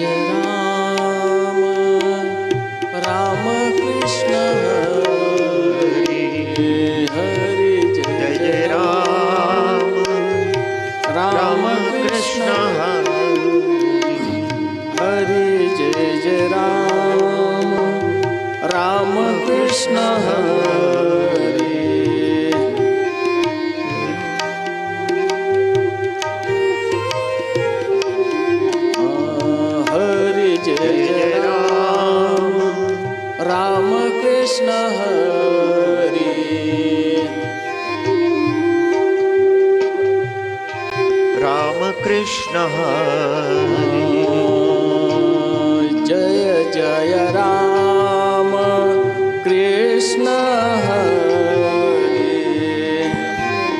जय राम राम कृष्ण हरे हरे जय जय राम राम कृष्ण हरे जय जय राम राम कृष्ण हरे हरे जय जय राम राम कृष्ण हरे राम कृष्ण हरे जय जय राम कृष्ण हरे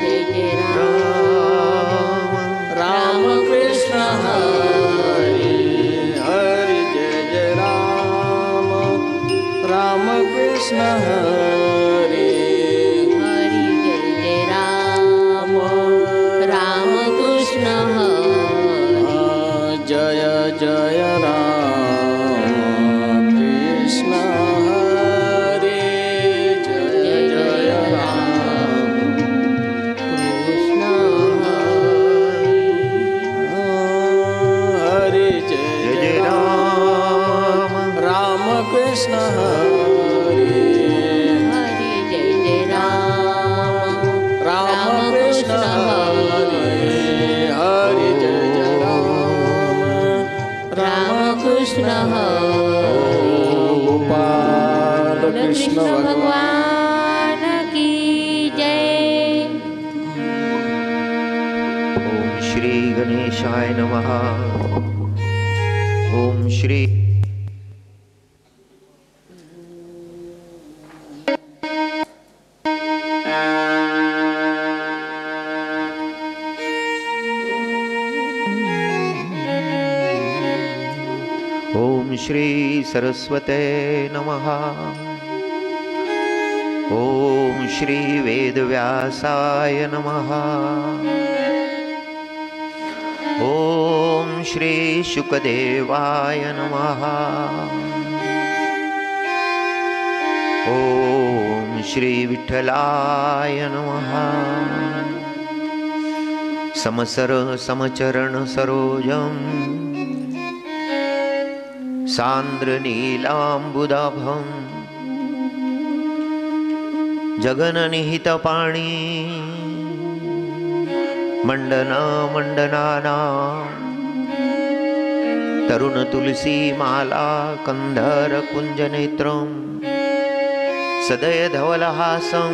जय जय राम राम कृष्ण हरे हरे जय जय राम राम कृष्ण हरे हरि जय जय राम राम कृष्ण हरे जय जय राम कृष्ण हरे जय जय राम कृष्ण हरे जय जय राम राम कृष्ण हरे हरि जय जय राम राम कृष्ण हरे हरे जय जय राम कृष्ण हरे गोपाल कृष्ण कृष्ण भगवान भगवान की जय। ओम श्री गणेशाय नमः। ओम श्री ओम श्री सरस्वते नमः। ओम श्री वेदव्यासाय नमः। ओम श्री शुकदेवाय नमः। ओम श्री विठ्ठलाय नमः। समसर समचरण सरोजम सांद्र नीलांबुदाभं जगननिहित पाणी मंडना मंडनाना तरुण तुलसी माला कंधर कुंज नेत्रम सदय धवलहासं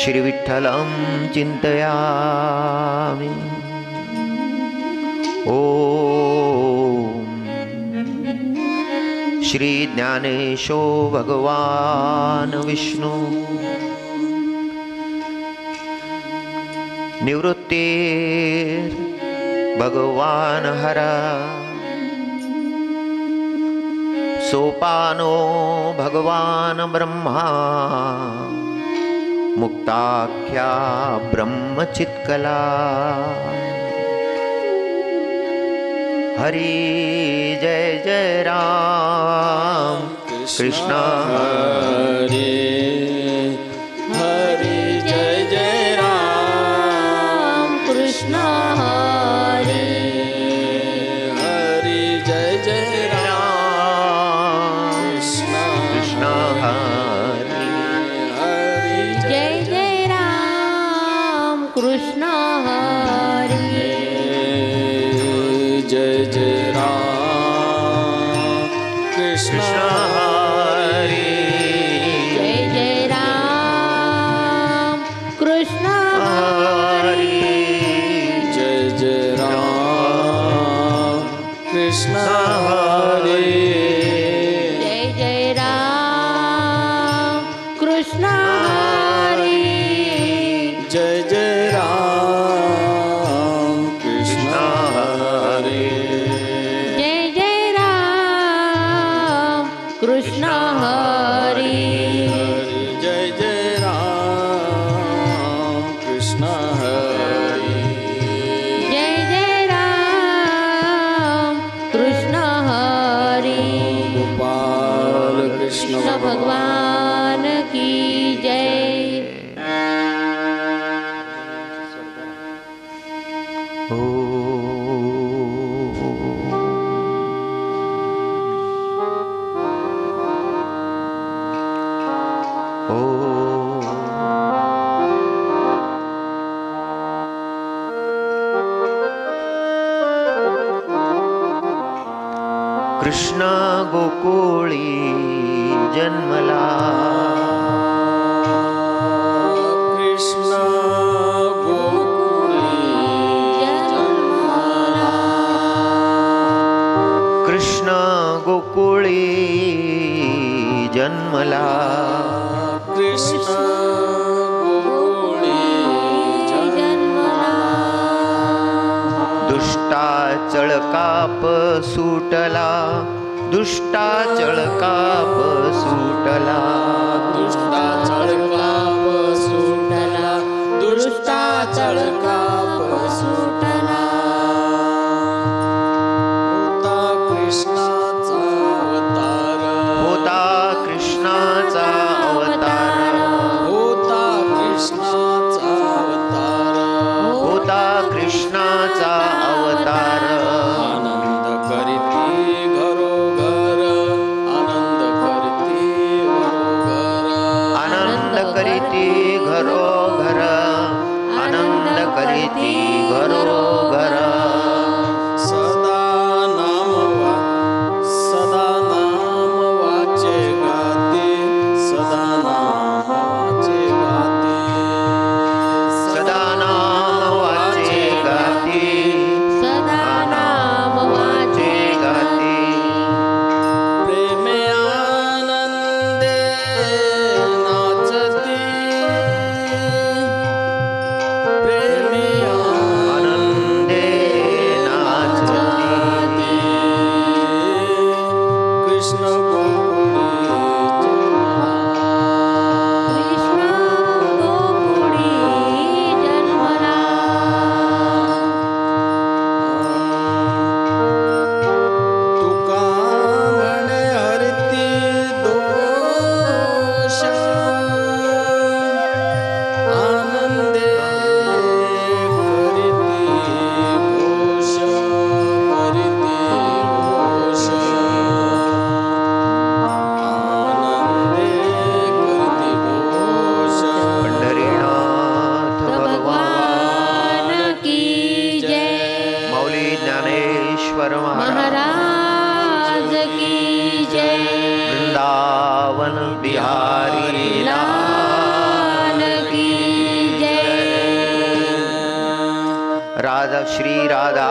श्री विठ्ठलं चिंतयामि। ओम श्री ज्ञानेशो भगवान विष्णु निवृत्तिर भगवान हर सोपानो भगवान ब्रह्मा मुक्ताख्या ब्रह्मचित्कला हरि जय जय राम कृष्ण हरे हरे जय जय राम कृष्ण हरे हरे जय जय राम कृष्ण हरि हरे जय जय राम कृष्ण हरे जय जय राम कृष्ण हरि जय जय राम कृष्ण हरे जय जय राम कृष्ण हरे जय जय राम कृष्ण हरे जय जय राम कृष्ण हरे जय जय राम कृष्ण हरे जय जय राम कृष्ण हरे जय जय राम कृष्ण गोकुळी जन्मला, कृष्ण गोकुळी जन्मला, कृष्ण गोकुळी जन्मला, कृष्ण गोकुळी जन्मला, दुष्टा चळकाप सुटला, दुष्टा चळकाप सुटला, दुष्टा चळकाप सुटला, दुष्टा चळकाप सुटला, होता कृष्णाचा अवतार, होता कृष्णाचा अवतार, होता कृष्णाचा अवतार, होता कृष्णाचा अवतार, आनंद करीती घरोघर, आनंद करीती घरोघर, आनंद करीती घरोघर, आनंद करीती घरोघर, सदा नाम वाचे गाते, सदा नाम वाचे गाते, सदा नाम वाचे गाती, सदा नाम वाचे गाती, प्रेमे आनंदे नाचती, प्रेमे आनंदे नाचती, कृष्ण गोकुळी कृष्ण गोकुळी जन्मला, तुका म्हणे हरती दोष, आनंदे करीती घोष, करीती घोष, आनंदे करीती घोष, पंढरीनाथ भगवान भगवान की जय, मौली ज्ञानेश्वर महाराज महाराज की जय, वृंदावन बिहारी लाल की जय, राधा श्री राधा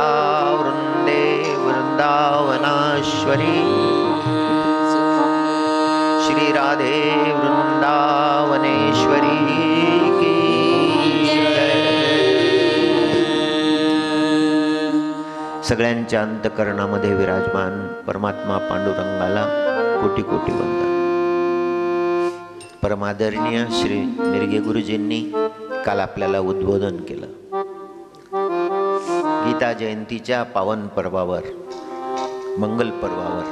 वृंदे वृंदावनाश्वरी, श्री राधे वृंदावनेश्वरी की जय. सगळ्यांच्या अंतकरणामध्ये विराजमान परमात्मा पांडुरंगाला कोटी कोटी वंदन. परमादरणीय श्री मिरगे गुरुजींनी काल आपल्याला उद्बोधन केलं. गीता जयंतीच्या पावन पर्वावर, मंगल पर्वावर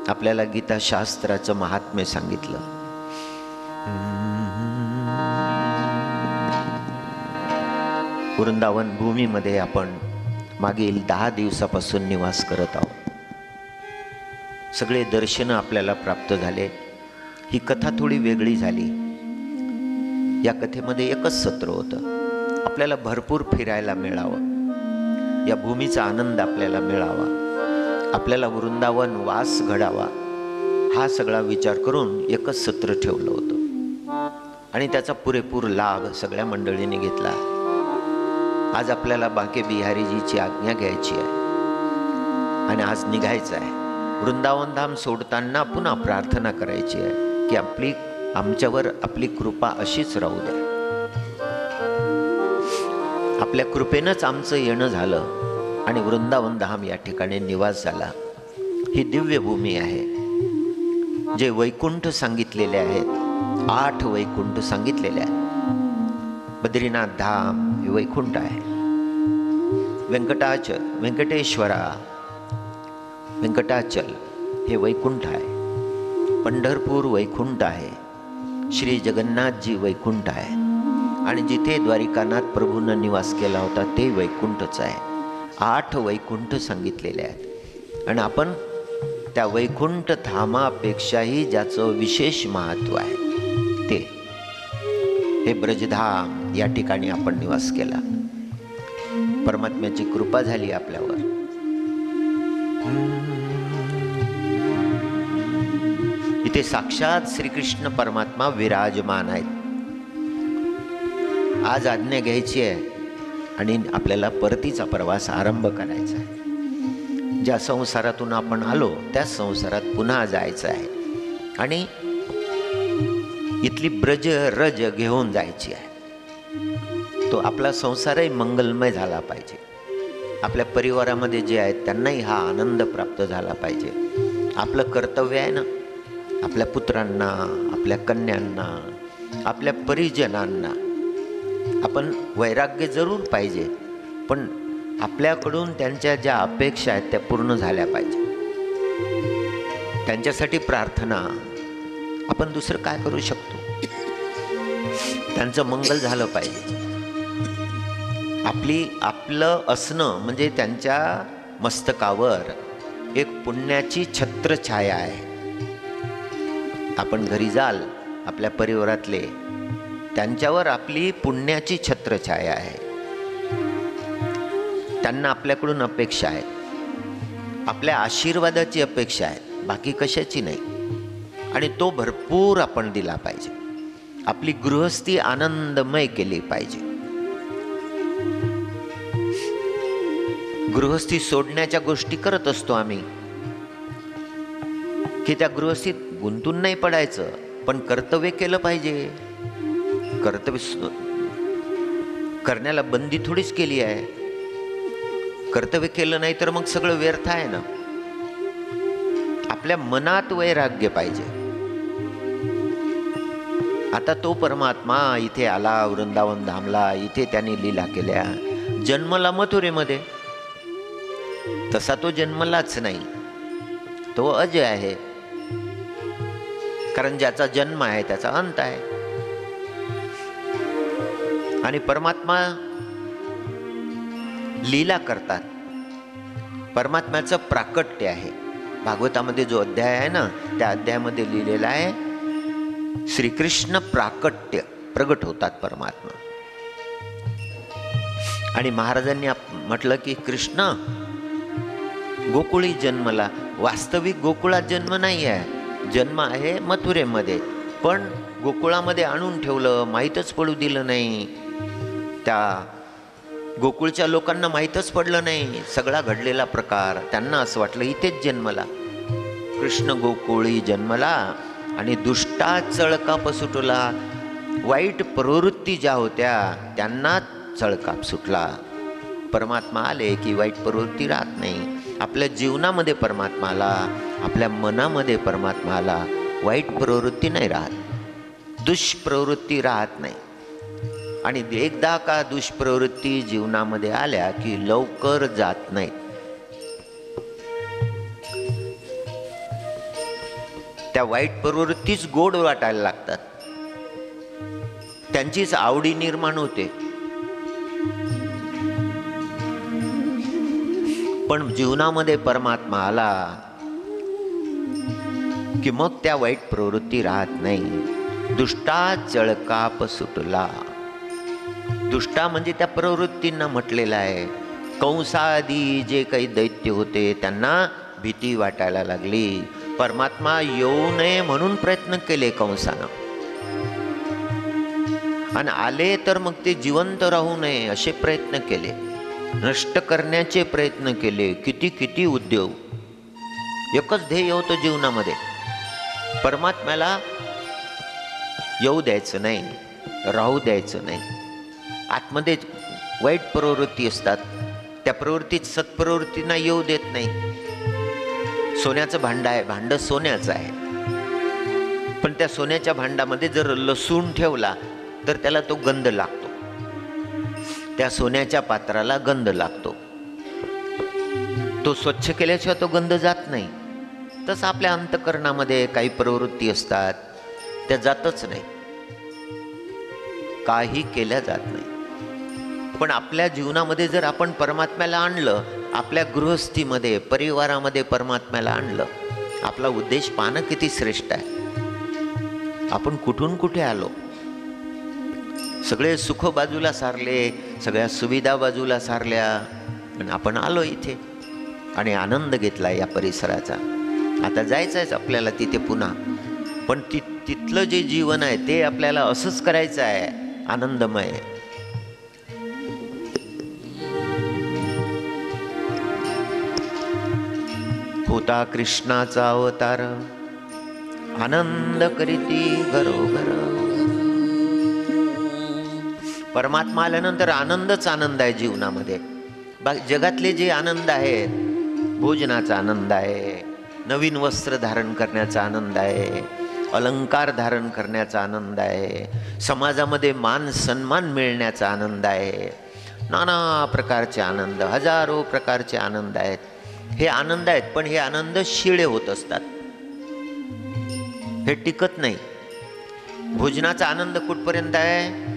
आपल्याला गीता शास्त्राचं महात्म्य सांगितलं. वृंदावन भूमीमध्ये आपण मागील 10 दिवसापासून निवास करत आहोत. सगळे दर्शन आपल्याला प्राप्त झाले. ही कथा थोडी वेगळी झाली. या कथेमध्ये एकच सत्र होतं. आपल्याला भरपूर फिरायला मिळावं, या भूमीचा आनंद आपल्याला मिळावा, आपल्याला वृंदावन वास घडावा, हा सगळा विचार करून एकच सत्र ठेवलं होतं. आणि त्याचा पुरेपूर लाभ सगळ्या मंडळींनी घेतला. आज आपल्याला बाके बिहारीजीची आज्ञा घ्यायची आहे आणि आज निघायचं आहे. वृंदावन धाम सोडताना पुन्हा प्रार्थना करायची आहे की आमच्यावर आपली कृपा अशीच राहू द्या. आपल्या कृपेनंच आमचं येणं झालं आणि वृंदावन धाम या ठिकाणी निवास झाला. ही दिव्य भूमी आहे. जे वैकुंठ सांगितलेले आहेत, 8 वैकुंठ सांगितलेले आहेत. बद्रीनाथ धाम हे वैकुंठ आहे. व्यंकटाचल हे वैकुंठ आहे. पंढरपूर वैकुंठ आहे. श्री जगन्नाथजी वैकुंठ आहे. आणि जिथे द्वारिकानाथ प्रभूंना निवास केला होता ते वैकुंठच आहे. 8 वैकुंठ सांगितलेले आहेत आणि आपण त्या वैकुंठ धामापेक्षाही ज्याचं विशेष महत्त्व आहे ते हे ब्रजधाम, या ठिकाणी आपण निवास केला. परमात्म्याची कृपा झाली आपल्यावर. इथे साक्षात श्रीकृष्ण परमात्मा विराजमान आहेत. आज आज्ञा घ्यायची आहे आणि आपल्याला परतीचा प्रवास आरंभ करायचा आहे. ज्या संसारातून आपण आलो त्याच संसारात पुन्हा जायचं आहे आणि इथली ब्रज रज घेऊन जायची आहे. तो आपला संसारही मंगलमय झाला पाहिजे. आपल्या परिवारामध्ये जे आहेत त्यांनाही हा आनंद प्राप्त झाला पाहिजे. आपलं कर्तव्य आहे ना, आपल्या पुत्रांना, आपल्या कन्यांना, आपल्या परिजनांना आपण वैराग्य जरूर पाहिजे, पण आपल्याकडून त्यांच्या ज्या अपेक्षा आहेत त्या पूर्ण झाल्या पाहिजे. त्यांच्यासाठी प्रार्थना. आपण दुसरं काय करू शकतो? त्यांचं मंगल झालं पाहिजे. आपलं असणं म्हणजे त्यांच्या मस्तकावर एक पुण्याची छत्रछाया आहे. आपण घरी जाल, आपल्या परिवारातले, त्यांच्यावर आपली पुण्याची छत्रछाया आहे. त्यांना आपल्याकडून अपेक्षा आहे, आपल्या आशीर्वादाची अपेक्षा आहे, बाकी कशाची नाही. आणि तो भरपूर आपण दिला पाहिजे. आपली गृहस्थी आनंदमय केली पाहिजे. गृहस्थी सोडण्याच्या गोष्टी करत असतो आम्ही, की त्या गृहस्थीत गुंतून नाही पडायचं, पण कर्तव्य केलं पाहिजे. कर्तव्य करण्याला बंदी थोडीच केली आहे. कर्तव्य केलं नाही तर मग सगळं व्यर्थ आहे ना. आपल्या मनात वैराग्य पाहिजे. आता तो परमात्मा इथे आला, वृंदावन धामला, इथे त्यांनी लीला केल्या. जन्मला मथुरेमध्ये, तसा तो जन्मलाच नाही. तो अजय आहे, कारण ज्याचा जन्म आहे त्याचा अंत आहे. आणि परमात्मा लीला करतात. परमात्म्याचं प्राकट्य आहे. भागवतामध्ये जो अध्याय आहे ना, त्या अध्यायामध्ये लिहिलेला आहे, श्रीकृष्ण प्राकट्य प्रगट होतात परमात्मा. आणि महाराजांनी म्हटलं की कृष्ण गोकुळी जन्मला. वास्तविक गोकुळात जन्म नाही आहे, जन्म आहे मथुरेमध्ये. पण गोकुळामध्ये आणून ठेवलं, माहीतच पडू दिलं नाही. त्या गोकुळच्या लोकांना माहीतच पडलं नाही सगळा घडलेला प्रकार. त्यांना असं वाटलं इथेच जन्मला. कृष्ण गोकुळी जन्मला आणि दुष्टा चळकाप सुटला. वाईट प्रवृत्ती ज्या होत्या त्यांना चळकाप सुटला. परमात्मा आले की वाईट प्रवृत्ती राहत नाही. आपल्या जीवनामध्ये परमात्मा आला, आपल्या मनामध्ये परमात्मा आला, वाईट प्रवृत्ती नाही राहत, दुष्प्रवृत्ती राहत नाही. आणि एकदा का दुष्प्रवृत्ती जीवनामध्ये आल्या की लवकर जात नाहीत. त्या वाईट प्रवृत्तीच गोड वाटायला लागतात, त्यांचीच आवडी निर्माण होते. पण जीवनामध्ये परमात्मा आला की मग त्या वाईट प्रवृत्ती राहत नाही. दुष्टा चळकाप सुटला. दुष्टा म्हणजे त्या प्रवृत्तींना म्हटलेलं आहे. कंसाआदी जे काही दैत्य होते त्यांना भीती वाटायला लागली. परमात्मा येऊ नये म्हणून प्रयत्न केले कंसानं, आणि आले तर मग ते जिवंत राहू नये असे प्रयत्न केले, नष्ट करण्याचे प्रयत्न केले. किती किती उद्योग. एकच ध्येय होतं जीवनामध्ये, परमात्म्याला येऊ द्यायचं नाही, राहू द्यायचं नाही. आतमध्ये वाईट प्रवृत्ती असतात, त्या प्रवृत्तीत सत्प्रवृत्तींना येऊ देत नाही. सोन्याचं भांड आहे, भांड सोन्याचं आहे, पण त्या सोन्याच्या भांडामध्ये जर लसूण ठेवला तर त्याला तो गंध लागतो. त्या सोन्याच्या पात्राला गंध लागतो. तो स्वच्छ केल्याशिवाय तो गंध जात नाही. तसं आपल्या अंतःकरणामध्ये काही प्रवृत्ती असतात, त्या जातच नाही. काही केल्या जात नाही. पण आपल्या जीवनामध्ये जर आपण परमात्म्याला आणलं, आपल्या गृहस्थीमध्ये परिवारामध्ये परमात्म्याला आणलं, आपला उद्देश पाहणं किती श्रेष्ठ आहे. आपण कुठून कुठे आलो, सगळे सुख बाजूला सारले, सगळ्या सुविधा बाजूला सारल्या, आणि आपण आलो इथे आणि आनंद घेतला या परिसराचा. आता जायचंच आपल्याला तिथे पुन्हा, पण तिथलं जे जीवन आहे ते आपल्याला असंच करायचं आहे, आनंदमय. होता कृष्णाचा अवतार, आनंद करीती घरोघर. परमात्मा आल्यानंतर आनंदच आनंद आहे जीवनामध्ये. जगातले जे आनंद आहेत, भोजनाचा आनंद आहे, नवीन वस्त्र धारण करण्याचा आनंद आहे, अलंकार धारण करण्याचा आनंद आहे, समाजामध्ये मान सन्मान मिळण्याचा आनंद आहे, नाना प्रकारचे आनंद, हजारो प्रकारचे आनंद आहेत. हे आनंद आहेत, पण हे आनंद शिळे होत असतात, हे टिकत नाही. भोजनाचा आनंद कुठपर्यंत आहे?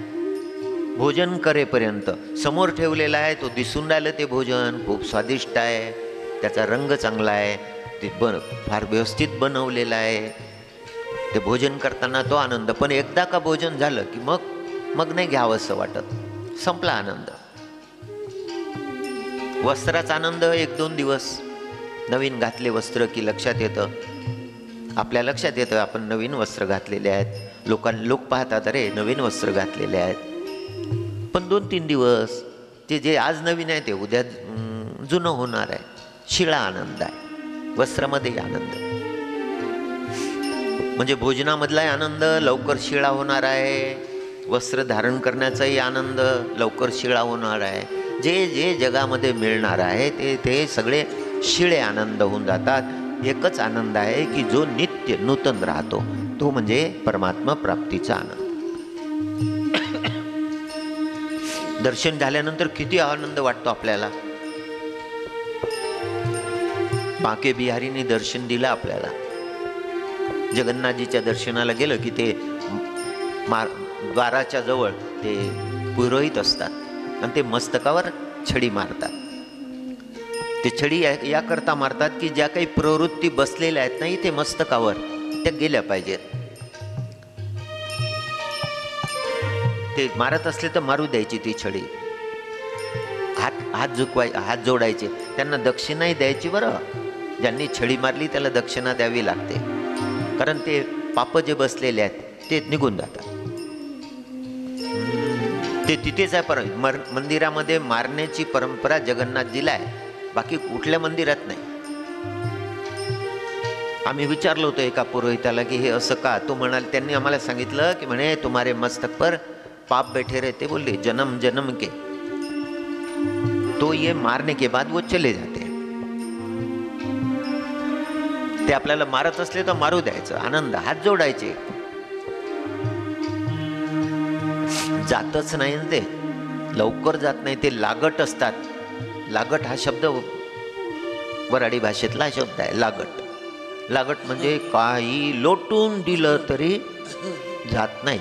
भोजन करेपर्यंत. समोर ठेवलेला आहे, तो दिसून राहिलं ते भोजन खूप स्वादिष्ट आहे, त्याचा रंग चांगला आहे, ते फार व्यवस्थित बनवलेलं आहे, ते भोजन करताना तो आनंद. पण एकदा का भोजन झालं की मग नाही घ्यावंसं वाटत, संपला आनंद. वस्त्राचा आनंद 1-2 दिवस, नवीन घातले वस्त्र की लक्षात येतं, आपल्या लक्षात येतं आपण नवीन वस्त्र घातलेले आहेत. लोक पाहतात, अरे नवीन वस्त्र घातलेले आहेत. पण 2-3 दिवस ते जे आज नवीन आहे ते उद्या जुनं होणार आहे. शिळा आनंद आहे, वस्त्रामध्ये आनंद. म्हणजे भोजनामधलाही आनंद लवकर शिळा होणार आहे, वस्त्र धारण करण्याचाही आनंद लवकर शिळा होणार आहे. जे जगामध्ये मिळणार आहे ते सगळे शिळे आनंद होऊन जातात. एकच आनंद आहे की जो नित्य नूतन राहतो, तो म्हणजे परमात्मा प्राप्तीचा आनंद. दर्शन झाल्यानंतर किती आनंद वाटतो आपल्याला. बाके बिहारीने दर्शन दिलं आपल्याला. जगन्नाथजीच्या दर्शनाला गेलं की ते द्वाराच्या जवळ ते पुरोहित असतात आणि ते मस्तकावर छडी मारतात. ते छडी याकरता मारतात की ज्या काही प्रवृत्ती बसलेल्या आहेत नाही ते मस्तकावर, त्या गेल्या पाहिजेत. ते मारत असले तर मारू द्यायची ती छडी, हात जोडायचे, त्यांना दक्षिणाही द्यायची. बरं, ज्यांनी छडी मारली त्याला दक्षिणा द्यावी लागते, कारण ते पाप जे बसलेले आहेत ते निघून जातात. ते तिथेच आहे. मंदिरामध्ये मारण्याची परंपरा जगन्नाथजीला आहे, बाकी कुठल्या मंदिरात नाही. आम्ही विचारलं होतं एका पुरोहिताला की हे असं का? तो म्हणाल, त्यांनी आम्हाला सांगितलं की म्हणे तुम्हारे मस्तक पर पाप बैठे रहते, बोलले जन्म जन्म के, तो ये मारने के बाद वो चले जाते. ते आपल्याला मारत असले तर मारू द्यायचं, आनंद, हात जोडायचे. जातच नाही ते, लवकर जात नाही, ते लागट असतात. लागट हा शब्द वराडी भाषेतला शब्द आहे, लागट. लागट म्हणजे काही लोटून दिलं तरी जात नाही.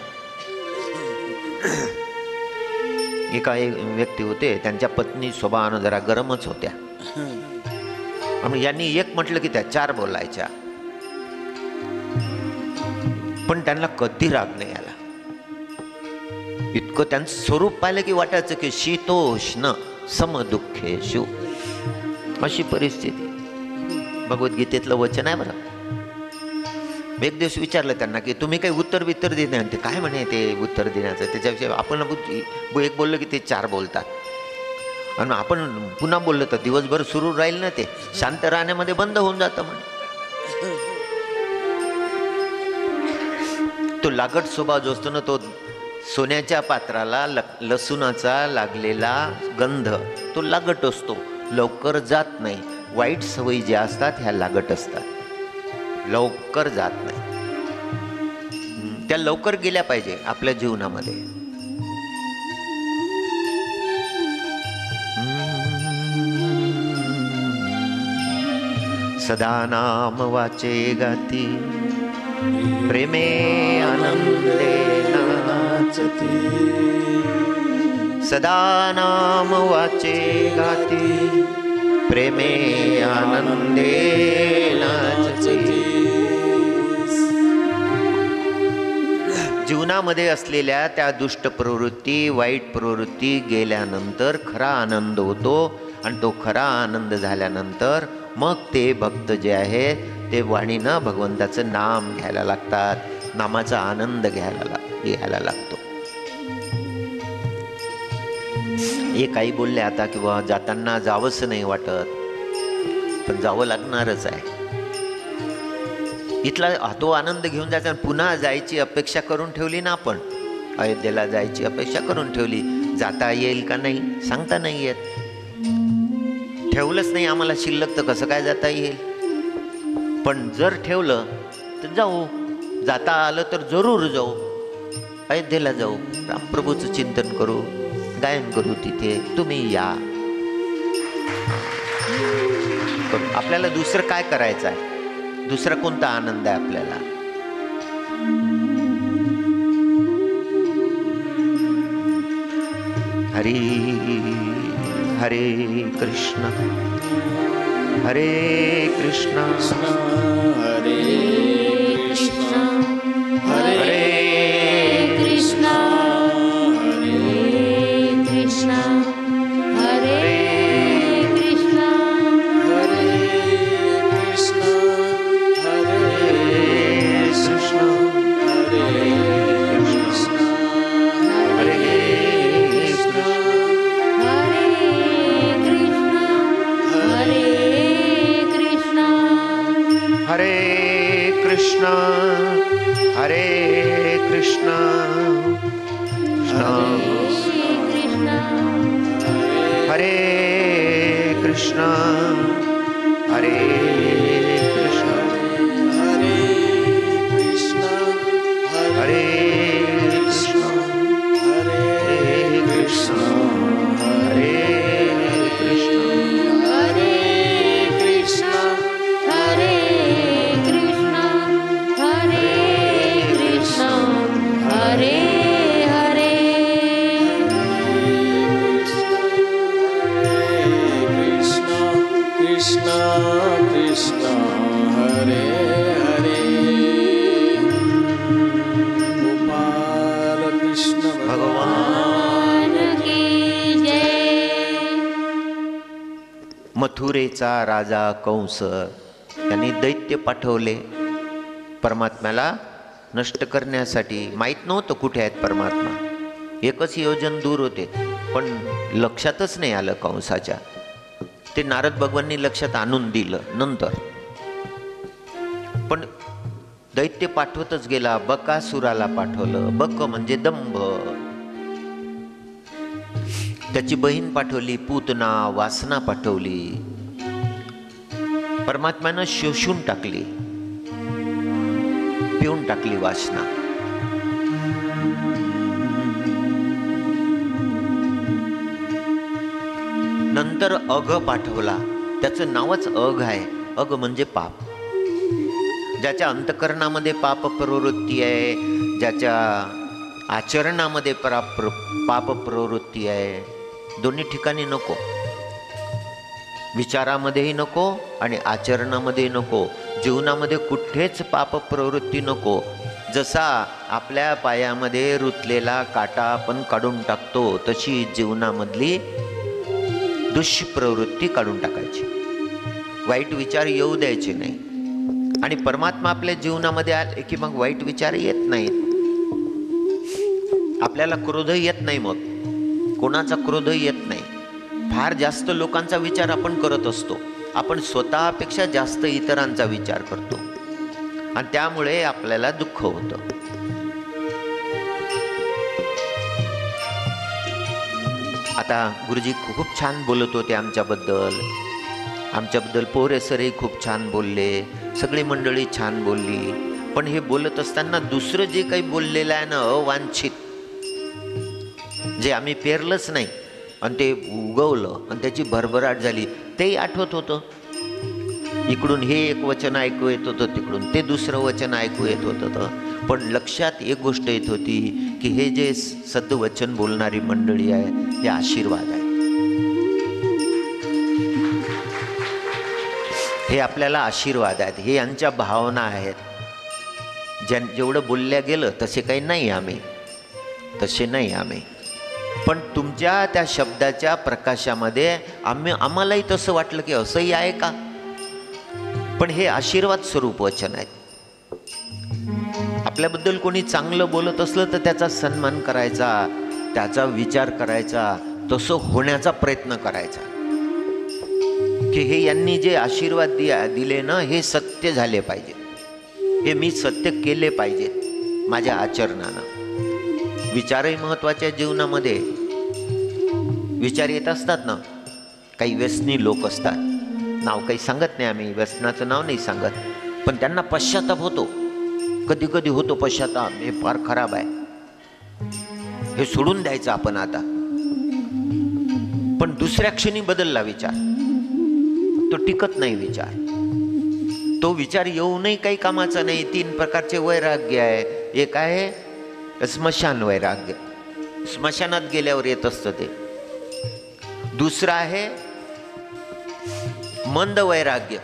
एका व्यक्ती होते, त्यांच्या पत्नी स्वभावानं जरा गरमच होत्या. यांनी एक म्हटलं की त्या 4 बोलायच्या, पण त्यांना कधी राग नाही आला. इतकं त्यांचं स्वरूप पाहिलं की वाटायचं की शीतोष्ण समदुःखेषु, अशी परिस्थिती. भगवद्गीतेतलं वचन आहे बरं. एक दिवस विचारलं त्यांना की तुम्ही काही उत्तर देत नाही. ते काय म्हणे ते उत्तर देण्याचं, त्याच्याविषयी आपण एक बोललं की ते 4 बोलतात, आणि आपण पुन्हा बोललं तर दिवसभर सुरू राहील ना, ते शांत राहण्यामध्ये बंद होऊन जातं म्हणे. तो लागट स्वभाव जो असतो ना, तो सोन्याच्या पात्राला लसूणाचा लागलेला गंध, तो लागट असतो, लवकर जात नाही. वाईट सवयी ज्या असतात ह्या लागट असतात, लवकर जात नाही. त्या लवकर गेल्या पाहिजे आपल्या जीवनामध्ये. सदा नाम वाचे गाती प्रेमे आनंदेना नाचते सदा नाम वाचे गाती प्रेमे आनंदे नाचते. जीवनामध्ये असलेल्या त्या दुष्ट प्रवृत्ती वाईट प्रवृत्ती गेल्यानंतर खरा आनंद होतो आणि तो खरा आनंद झाल्यानंतर मग ते भक्त जे आहेत ते वाणीनं भगवंताचं नाम घ्यायला लागतात, नामाचा आनंद घ्यायला लागतो. हे काही बोलले आता किंवा जाताना जावंसं नाही वाटत, पण जावं लागणारच आहे. इथला तो आनंद घेऊन जायचा आणि पुन्हा जायची अपेक्षा करून ठेवली ना आपण, अयोध्येला जायची अपेक्षा करून ठेवली, जाता येईल का नाही सांगता नाही येत. ठेवलंच नाही आम्हाला शिल्लक तर कसं काय जाता येईल. पण जर ठेवलं तर जाऊ, जाता आलं तर जरूर जाऊ, अयोध्येला जाऊ, रामप्रभूचं चिंतन करू, गायन करू तिथे, तुम्ही या. आपल्याला दुसरं काय करायचं आहे, दुसरा कोणता आनंद आहे आपल्याला. हरे हरे कृष्ण हरे कृष्ण हरे कृष्ण हरे कृष्ण हरे कृष्ण हरे कृष्ण हरे कृष्ण हरे कृष्ण हरे कृष्ण हरे हरे कृष्ण हरे कृष्ण हरे कृष्ण हरे कृष्ण हरे कृष्ण हरे कृष्ण हरे कृष्ण हरे कृष्ण हरे कृष्ण हरे कृष्ण हरे कृष्ण हरे कृष्ण हरे हरे कृष्ण कृष्ण हरे हरे गोपाल कृष्ण भगवान की जय. मथुरेचा राजा कंस यांनी दैत्य पाठवले परमात्म्याला नष्ट करण्यासाठी. माहीत नव्हतं कुठे आहेत परमात्मा, एकच योजन दूर होते, पण लक्षातच नाही आलं कंसाच्या. ते नारद भगवाननी लक्षात आणून दिलं नंतर. पण दैत्य पाठवतच गेला, बकासुराला पाठवलं. बक म्हणजे दंभ. त्याची बहीण पाठवली पूतना, वासना पाठवली. परमात्म्यानं शोषून टाकली, पिऊन टाकली वासना. नंतर अघ पाठवला. त्याचं नावच अघ आहे. अघ म्हणजे पाप. ज्याच्या अंतकरणामध्ये पाप प्रवृत्ती आहे, ज्याच्या आचरणामध्ये पाप प्रवृत्ती आहे, दोन्ही ठिकाणी नको. विचारामध्येही नको आणि आचरणामध्ये नको. जीवनामध्ये कुठेच पाप प्रवृत्ती नको. जसा आपल्या पायामध्ये रुतलेला काटा आपण काढून टाकतो, तशी जीवनामधली दुष्प्रवृत्ती काढून टाकायची. वाईट विचार येऊ द्यायचे नाही. आणि परमात्मा आपल्या जीवनामध्ये आले की मग वाईट विचार येत नाहीत. आपल्याला क्रोध येत नाही, मग कोणाचा क्रोध येत नाही. फार जास्त लोकांचा विचार आपण करत असतो. आपण स्वतःपेक्षा जास्त इतरांचा विचार करतो आणि त्यामुळे आपल्याला दुःख होतं. आता गुरुजी खूप छान बोलत होते आमच्याबद्दल पोरे सरही खूप छान बोलले, सगळी मंडळी छान बोलली. पण हे बोलत असताना दुसरं जे काही बोललेलं आहे ना, अवांछित, जे आम्ही पेरलंच नाही आणि ते उगवलं आणि त्याची भरभराट झाली, तेही आठवत होतं. इकडून हे एक वचन ऐकू येत होतं, तिकडून ते दुसरं वचन ऐकू येत होतं. पण लक्षात एक गोष्ट येत होती की हे जे सद्वचन बोलणारी मंडळी आहे हे आशीर्वाद आहे. हे आपल्याला आशीर्वाद आहेत, हे यांच्या भावना आहेत. जेवढं बोलल्या गेलं तसे काही नाही आम्ही, तसे नाही आम्ही. पण तुमच्या त्या शब्दाच्या प्रकाशामध्ये आम्हालाही तसं वाटलं की असंही आहे का. पण हे आशीर्वाद स्वरूप वचन आहेत. आपल्याबद्दल कोणी चांगलं बोलत असलं तर त्याचा सन्मान करायचा, त्याचा विचार करायचा, तसं होण्याचा प्रयत्न करायचा. की हे यांनी जे आशीर्वाद दिले ना हे सत्य झाले पाहिजे, हे मी सत्य केले पाहिजेत माझ्या आचरणानं. विचारही महत्त्वाच्या जीवनामध्ये. विचार येत असतात ना, काही व्यसनी लोक असतात, नाव काही सांगत नाही आम्ही, व्यसनाचं नाव नाही सांगत, पण त्यांना पश्चाताप होतो, कधी कधी होतो पश्चाताप, हे फार खराब आहे, हे सोडून द्यायचं आपण आता. पण दुसऱ्या क्षणी बदलला विचार, तो टिकत नाही विचार. तो विचार येऊनही काही कामाचा नाही. 3 प्रकारचे वैराग्य आहे. एक आहे स्मशान वैराग्य, स्मशानात गेल्यावर येत असतं ते. दुसरं आहे मंद वैराग्य,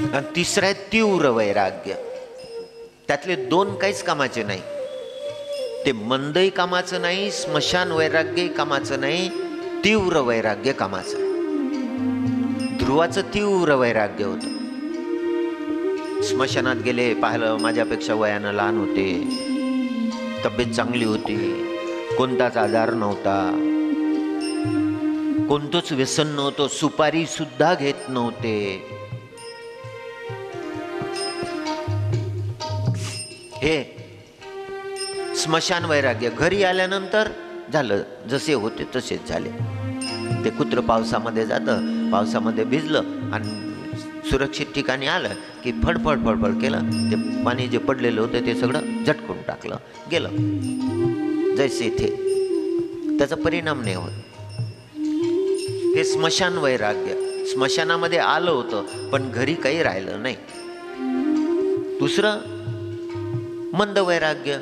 आणि तिसरं आहे तीव्र वैराग्य. त्यातले 2 काहीच कामाचे नाही. ते मंदही कामाचं नाही, स्मशान वैराग्यही कामाचं नाही, तीव्र वैराग्य कामाचं आहे. ध्रुवाचं तीव्र वैराग्य होतं. स्मशानात गेले, पाहिलं माझ्यापेक्षा वयानं लहान होते, तब्येत चांगली होती, कोणताच आजार नव्हता, कोणतंच व्यसन नव्हतं, सुपारी सुद्धा घेत नव्हते. हे स्मशान वैराग्य. घरी आल्यानंतर झालं जसे होते तसेच झाले. ते कुत्र पावसामध्ये जातं, पावसामध्ये भिजलं आणि सुरक्षित ठिकाणी आलं की फडफड फडफड केलं, ते पाणी जे पडलेलं होतं ते सगळं झटकून टाकलं, गेलं जैसे थे. त्याचा परिणाम नाही होत. हे स्मशान वैराग्य. स्मशानामध्ये आलं होतं पण घरी काही राहिलं नाही. दुसरं मंद वैराग्य.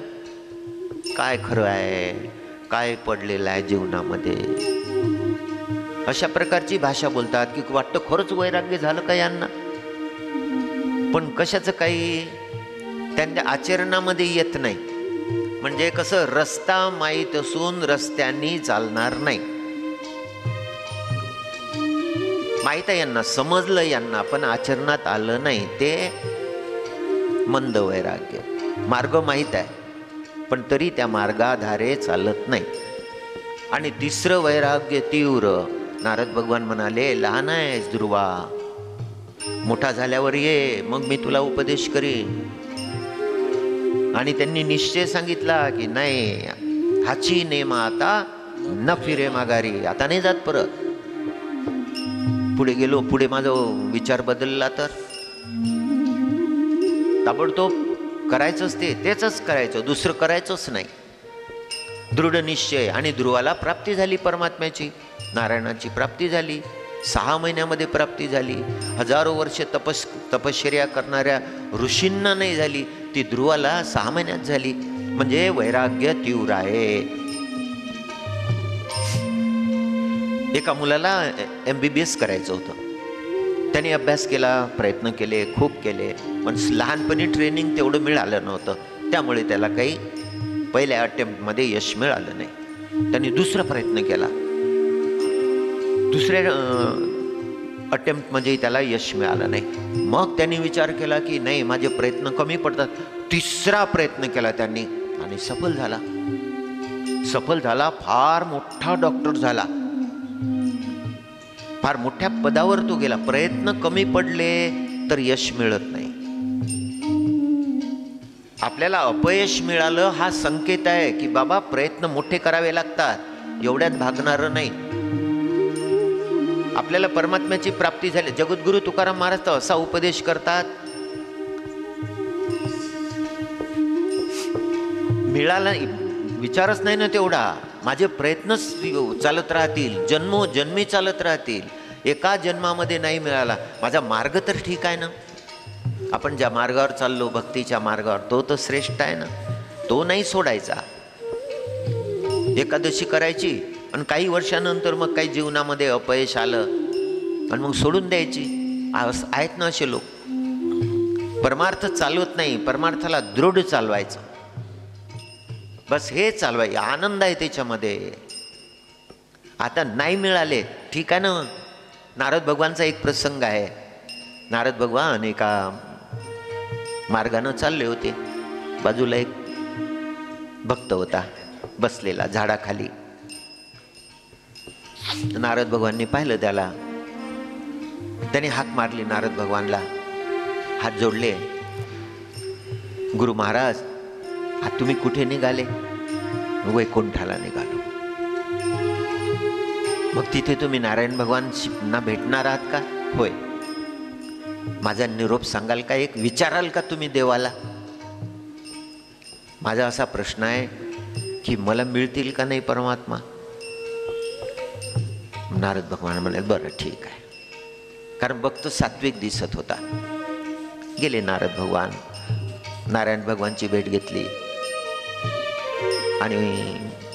काय खरं आहे, काय पडलेलं आहे जीवनामध्ये, अशा प्रकारची भाषा बोलतात की वाटतं खरंच वैराग्य झालं का यांना. पण कशाचं काही त्यांच्या आचरणामध्ये येत नाही. म्हणजे कसं, रस्ता माहीत असून रस्त्यांनी चालणार नाही. माहीत आहे यांना, समजलं यांना, पण आचरणात आलं नाही. ते मंद वैराग्य. मार्ग माहीत आहे पण तरी त्या मार्गाधारे चालत नाही. आणि तिसरं वैराग्य तीव्र. नारद भगवान म्हणाले, लहान आहेस ध्रुवा, मोठा झाल्यावर ये, मग मी तुला उपदेश करीन. आणि त्यांनी निश्चय सांगितला की नाही, हाची नेमा आता न फिरे माघारी, आता नाही जात परत. पुढे गेलो, पुढे माझा विचार बदलला तर ताबडतोब करायचंच तेच करायचं, दुसरं करायचंच नाही. दृढ निश्चय. आणि ध्रुवाला प्राप्ती झाली परमात्म्याची, नारायणाची प्राप्ती झाली. 6 महिन्यामध्ये प्राप्ती झाली. हजारो वर्ष तपश्चर्या करणाऱ्या ऋषींना नाही झाली, ती ध्रुवाला 6 महिन्यात झाली. म्हणजे वैराग्य तीव्र आहे. एका मुलाला MBBS करायचं होतं. त्याने अभ्यास केला, प्रयत्न केले, खूप केले, पण लहानपणी ट्रेनिंग तेवढं मिळालं नव्हतं. त्यामुळे त्याला काही पहिल्या अटेम्प्टमध्ये यश मिळालं नाही. त्यांनी दुसरा प्रयत्न केला, दुसऱ्या अटेम्प्टमध्ये त्याला यश मिळालं नाही. मग त्यांनी विचार केला की नाही, माझे प्रयत्न कमी पडतात. तिसरा प्रयत्न केला त्यांनी आणि सफल झाला. फार मोठा डॉक्टर झाला, फार मोठ्या पदावर तो गेला. प्रयत्न कमी पडले तर यश मिळत नाही. आपल्याला अपयश मिळालं हा संकेत आहे की बाबा प्रयत्न मोठे करावे लागतात, एवढ्यात भागणारं नाही. आपल्याला परमात्म्याची प्राप्ती झाली. जगद्गुरु तुकाराम महाराज असा उपदेश करतात, मिळाला विचारच नाही ना तेवढा, माझे प्रयत्नच चालत राहतील, जन्मोजन्मी चालत राहतील. एका जन्मामध्ये नाही मिळाला, माझा मार्ग तर ठीक आहे ना. आपण ज्या मार्गावर चाललो, भक्तीच्या मार्गावर, तो तर श्रेष्ठ आहे ना, तो नाही सोडायचा. एकादशी करायची आणि काही वर्षानंतर मग काही जीवनामध्ये अपयश आलं आणि मग सोडून द्यायची. आहेत ना असे लोक. परमार्थ चालवत नाही, परमार्थाला दृढ चालवायचं. बस हे चालवायचं, आनंद आहे त्याच्यामध्ये. आता नाही मिळाले, ठीक आहे ना. नारद भगवानचा एक प्रसंग आहे. नारद भगवान एका मार्गानं चालले होते. बाजूला एक भक्त होता बसलेला झाडाखाली. नारद भगवानने पाहिलं त्याला. त्याने हाक मारली नारद भगवानला, हात जोडले. गुरु महाराज, आज तुम्ही कुठे निघाले? वैकुंठाला निघालो. मग तिथे तुम्ही नारायण भगवानना भेटणार आहात का? होय. माझा निरोप सांगाल का? एक विचाराल का तुम्ही देवाला? माझा असा प्रश्न आहे की मला मिळतील का नाही परमात्मा? नारद भगवान म्हणाले, बरं ठीक आहे. कारण भक्त सात्विक दिसत होता. गेले नारद भगवान, नारायण भगवानची भेट घेतली आणि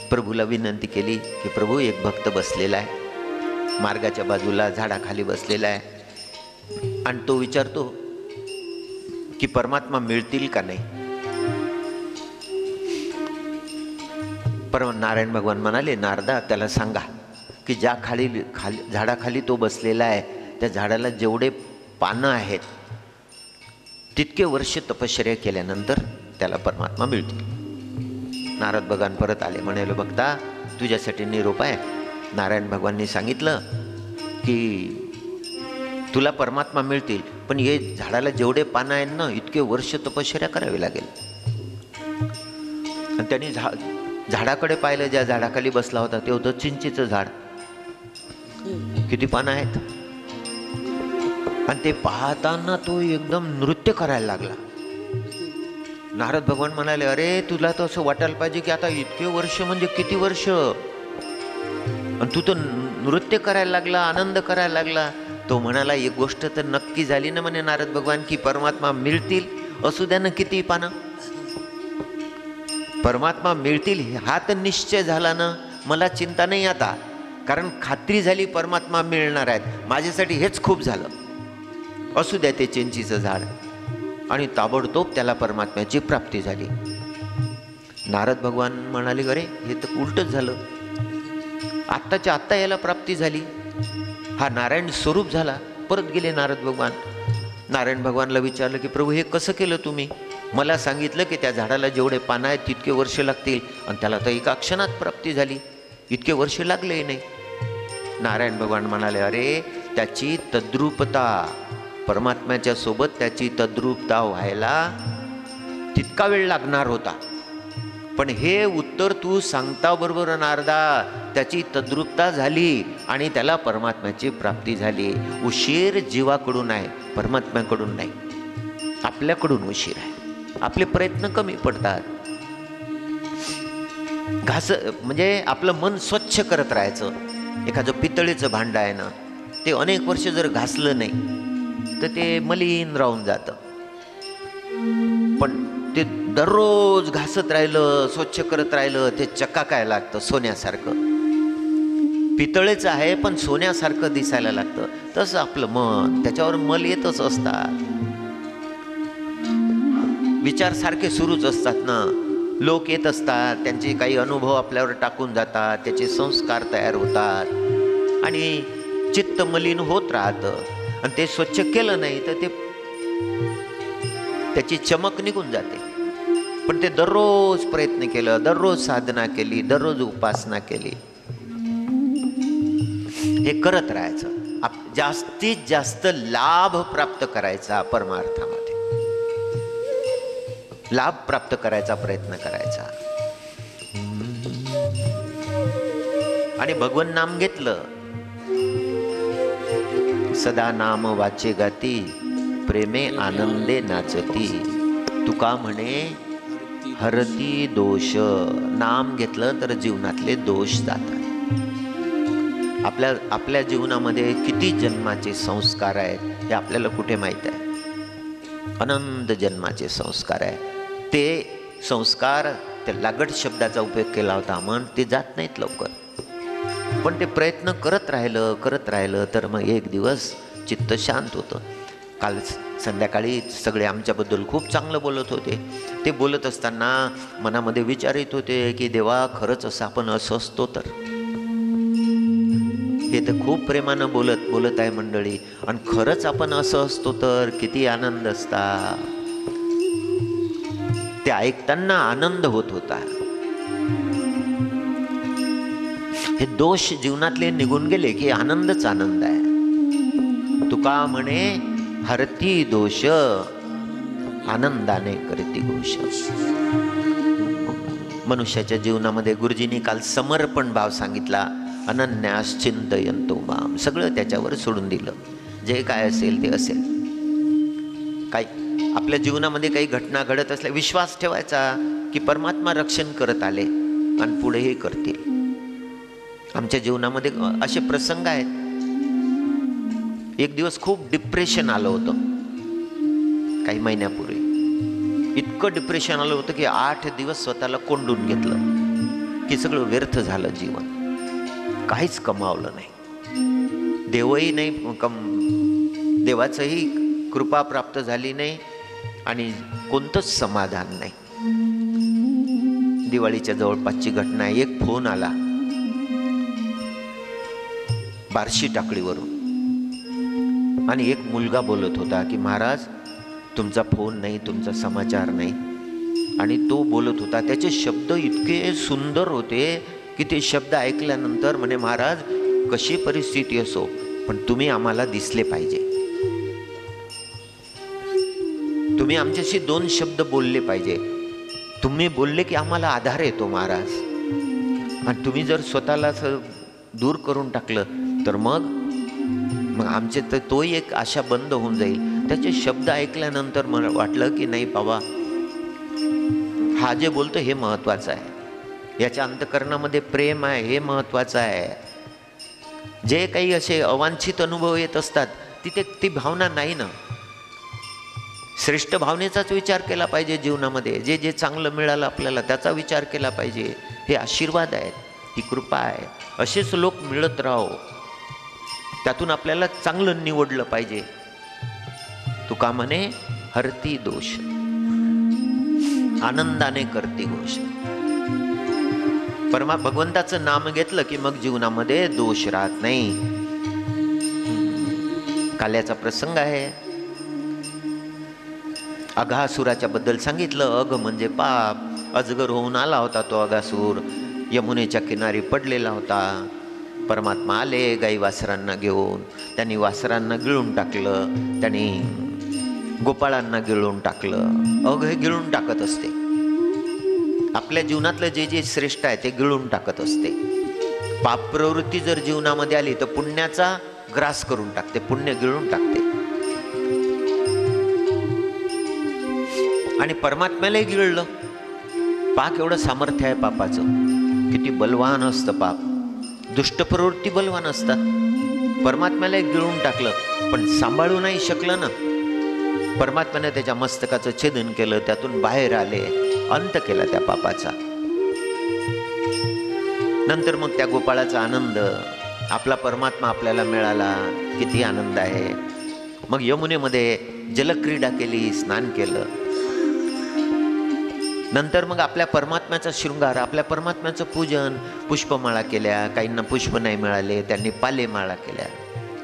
प्रभूला विनंती केली की प्रभू, एक भक्त बसलेला आहे मार्गाच्या बाजूला, झाडाखाली बसलेला आहे आणि तो विचारतो की परमात्मा मिळतील का नाही. नारायण भगवान म्हणाले, नारदा, त्याला सांगा की ज्या झाडाखाली तो बसलेला आहे त्या झाडाला जेवढे पानं आहेत तितके वर्ष तपश्चर्या केल्यानंतर त्याला परमात्मा मिळतील. नारद भगवान परत आले. म्हणाले, भक्ता, तुझ्यासाठी निरोप आहे. नारायण भगवाननी सांगितलं की तुला परमात्मा मिळतील, पण हे झाडाला जेवढे पानं आहेत ना, इतके वर्ष तपश्चर्या करावी लागेल. आणि त्यांनी झाडाकडे पाहिलं. ज्या झाडाखाली बसला होता ते होतं चिंचेचं झाड. किती पानं आहेत. आणि ते पाहताना तो एकदम नृत्य करायला लागला. नारद भगवान म्हणाले, अरे तुला तर असं वाटायला पाहिजे की आता इतके वर्ष म्हणजे किती वर्ष, आणि तू तर नृत्य करायला लागला, आनंद करायला लागला. तो म्हणाला, एक गोष्ट तर नक्की झाली ना म्हणे नारद भगवान, की परमात्मा मिळतील, असू द्या ना किती पानं, परमात्मा मिळतील हा तर निश्चय झाला ना. मला चिंता नाही आता, कारण खात्री झाली परमात्मा मिळणार आहेत. माझ्यासाठी हेच खूप झालं. असू द्या ते चिंचीचं झाड. आणि ताबडतोब त्याला परमात्म्याची प्राप्ती झाली. नारद भगवान म्हणाले, अरे हे तर उलटच झालं, आत्ताच्या आत्ता याला प्राप्ती झाली, हा नारायण स्वरूप झाला. परत गेले नारद भगवान. नारायण भगवानला विचारलं की प्रभू, हे कसं केलं तुम्ही? मला सांगितलं की त्या झाडाला जेवढे पानं आहेत तितके वर्ष लागतील, आणि त्याला तर एका क्षणात प्राप्ती झाली, इतके वर्ष लागले नाही. नारायण भगवान म्हणाले, अरे त्याची तद्रूपता, परमात्म्याच्या सोबत त्याची तद्रूपता व्हायला तितका वेळ लागणार होता. पण हे उत्तर तू सांगता बरोबर नारदा, त्याची तद्रूपता झाली आणि त्याला परमात्म्याची प्राप्ती झाली. उशीर जीवाकडून आहे, परमात्म्याकडून नाही. आपल्याकडून उशीर आहे, आपले प्रयत्न कमी पडतात. म्हणजे आपलं मन स्वच्छ करत राहायचं. एखादं पितळेचं भांडं आहे ना, ते अनेक वर्ष जर घासलं नाही तर ते मलिन राहून जातं. पण ते दररोज घासत राहिलं, स्वच्छ करत राहिलं, ते चकाकायला लागतं सोन्यासारखं. पितळेचं आहे पण सोन्यासारखं दिसायला लागतं. तसं आपलं मन, त्याच्यावर मल येतच असतात, विचार सारखे सुरूच असतात ना. लोक येत असतात, त्यांचे काही अनुभव आपल्यावर टाकून जातात, त्याचे संस्कार तयार होतात आणि चित्त मलिन होत राहतं. आणि ते स्वच्छ केलं नाही तर ते त्याची चमक निघून जाते. पण ते दररोज प्रयत्न केलं, दररोज साधना केली, दररोज उपासना केली, हे करत राहायचं. जास्तीत जास्त लाभ प्राप्त करायचा, परमार्थामध्ये लाभ प्राप्त करायचा प्रयत्न करायचा. आणि भगवन नाम घेतलं. सदा नाम वाचे गाती, प्रेमे आनंदे नाचती. तुका म्हणे हरती दोष. नाम घेतलं तर जीवनातले दोष जातात. आपल्या जीवनामध्ये किती जन्माचे संस्कार आहेत हे आपल्याला कुठे माहित आहे? अनंत जन्माचे संस्कार आहे. ते संस्कार, त्या लागट शब्दाचा उपयोग केला होता म्हणून ते जात नाहीत लवकर. पण ते प्रयत्न करत राहिलं तर मग एक दिवस चित्त शांत होतं. काल संध्याकाळी सगळे आमच्याबद्दल खूप चांगलं बोलत होते. ते बोलत असताना मनामध्ये विचार येत होते की देवा, खरंच असं आपण असं असतो तर. हे तर खूप प्रेमानं बोलत आहे मंडळी, आणि खरंच आपण असं असतो तर किती आनंद असता. ते ऐकताना आनंद होत होता. हे दोष जीवनातले निघून गेले की आनंदच आनंद आहे. तुका म्हणे हरती दोष, आनंदाने करती घोष. मनुष्याच्या जीवनामध्ये गुरुजींनी काल समर्पण भाव सांगितला. अनन्यास चिंतयन्तो माम. सगळं त्याच्यावर सोडून दिलं. जे काय असेल ते असेल. काही आपल्या जीवनामध्ये काही घटना घडत असल्या विश्वास ठेवायचा की परमात्मा रक्षण करत आले आणि पुढेही करतील. आमच्या जीवनामध्ये असे प्रसंग आहेत. एक दिवस खूप डिप्रेशन आलं होतं काही महिन्यापूर्वी. इतकं डिप्रेशन आलं होतं की 8 दिवस स्वतःला कोंडून घेतलं की सगळं व्यर्थ झालं जीवन. काहीच कमावलं नाही. देवही नाही, देवाचंही कृपा प्राप्त झाली नाही आणि कोणतंच समाधान नाही. दिवाळीच्या जवळपासची घटना आहे. एक फोन आला बार्शी टाकडीवरून आणि एक मुलगा बोलत होता की महाराज, तुमचा फोन नाही, तुमचा समाचार नाही. आणि तो बोलत होता, त्याचे शब्द इतके सुंदर होते की ते शब्द ऐकल्यानंतर म्हणे, महाराज कशी परिस्थिती असो पण तुम्ही आम्हाला दिसले पाहिजे. तुम्ही आमच्याशी 2 शब्द बोलले पाहिजे. तुम्ही बोलले की आम्हाला आधार येतो महाराज. आणि तुम्ही जर स्वतःला दूर करून टाकलं तर मग आमचे तर तोही एक आशा बंद होऊन जाईल. त्याचे शब्द ऐकल्यानंतर मला वाटलं की नाही बाबा, हा जे बोलतो हे महत्वाचं आहे. याच्या अंतःकरणामध्ये प्रेम आहे, हे महत्वाचं आहे. जे काही असे अवांछित अनुभव येत असतात तिथे ती भावना नाही ना. श्रेष्ठ भावनेचाच विचार केला पाहिजे जीवनामध्ये. जे जे चांगलं मिळालं आपल्याला त्याचा विचार केला पाहिजे. हे आशीर्वाद आहेत, ही कृपा आहे. असेच लोक मिळत राहो, त्यातून आपल्याला चांगलं निवडलं पाहिजे. तुका म्हणे हरती दोष, आनंदाने करती घोष. भगवंताचं नाम घेतलं की मग जीवनामध्ये दोष राहत नाही. काल्याचा प्रसंग आहे. अघासुराच्या बद्दल सांगितलं. अघ म्हणजे पाप. अजगर होऊन आला होता तो अघासूर. यमुनेच्या किनारी पडलेला होता. परमात्मा आले गाई वासरांना घेऊन. त्यांनी वासरांना गिळून टाकलं, त्यांनी गोपाळांना गिळून टाकलं. अघ हे गिळून टाकत असते. आपल्या जीवनातलं जे जे श्रेष्ठ आहे ते गिळून टाकत असते. पाप प्रवृत्ती जर जीवनामध्ये आली तर पुण्याचा ग्रास करून टाकते, पुण्य गिळून टाकते. आणि परमात्म्यालाही गिळलं. पाक एवढं सामर्थ्य आहे पापाचं. किती बलवान असतं पाप. दुष्ट प्रवृत्ती बलवान असतात. परमात्म्याला गिळून टाकलं पण सांभाळू नाही शकलं ना. परमात्म्याने त्याच्या मस्तकाचं छेदन केलं, त्यातून बाहेर आले, अंत केला त्या पापाचा. नंतर मग त्या गोपाळाचा आनंद, आपला परमात्मा आपल्याला मिळाला, किती आनंद आहे. मग यमुनेमध्ये जलक्रीडा केली, स्नान केलं. नंतर मग आपल्या परमात्म्याचा शृंगार, आपल्या परमात्म्याचं पूजन, पुष्पमाळा केल्या. काहींना पुष्प नाही मिळाले, त्यांनी पालेमाळा केल्या.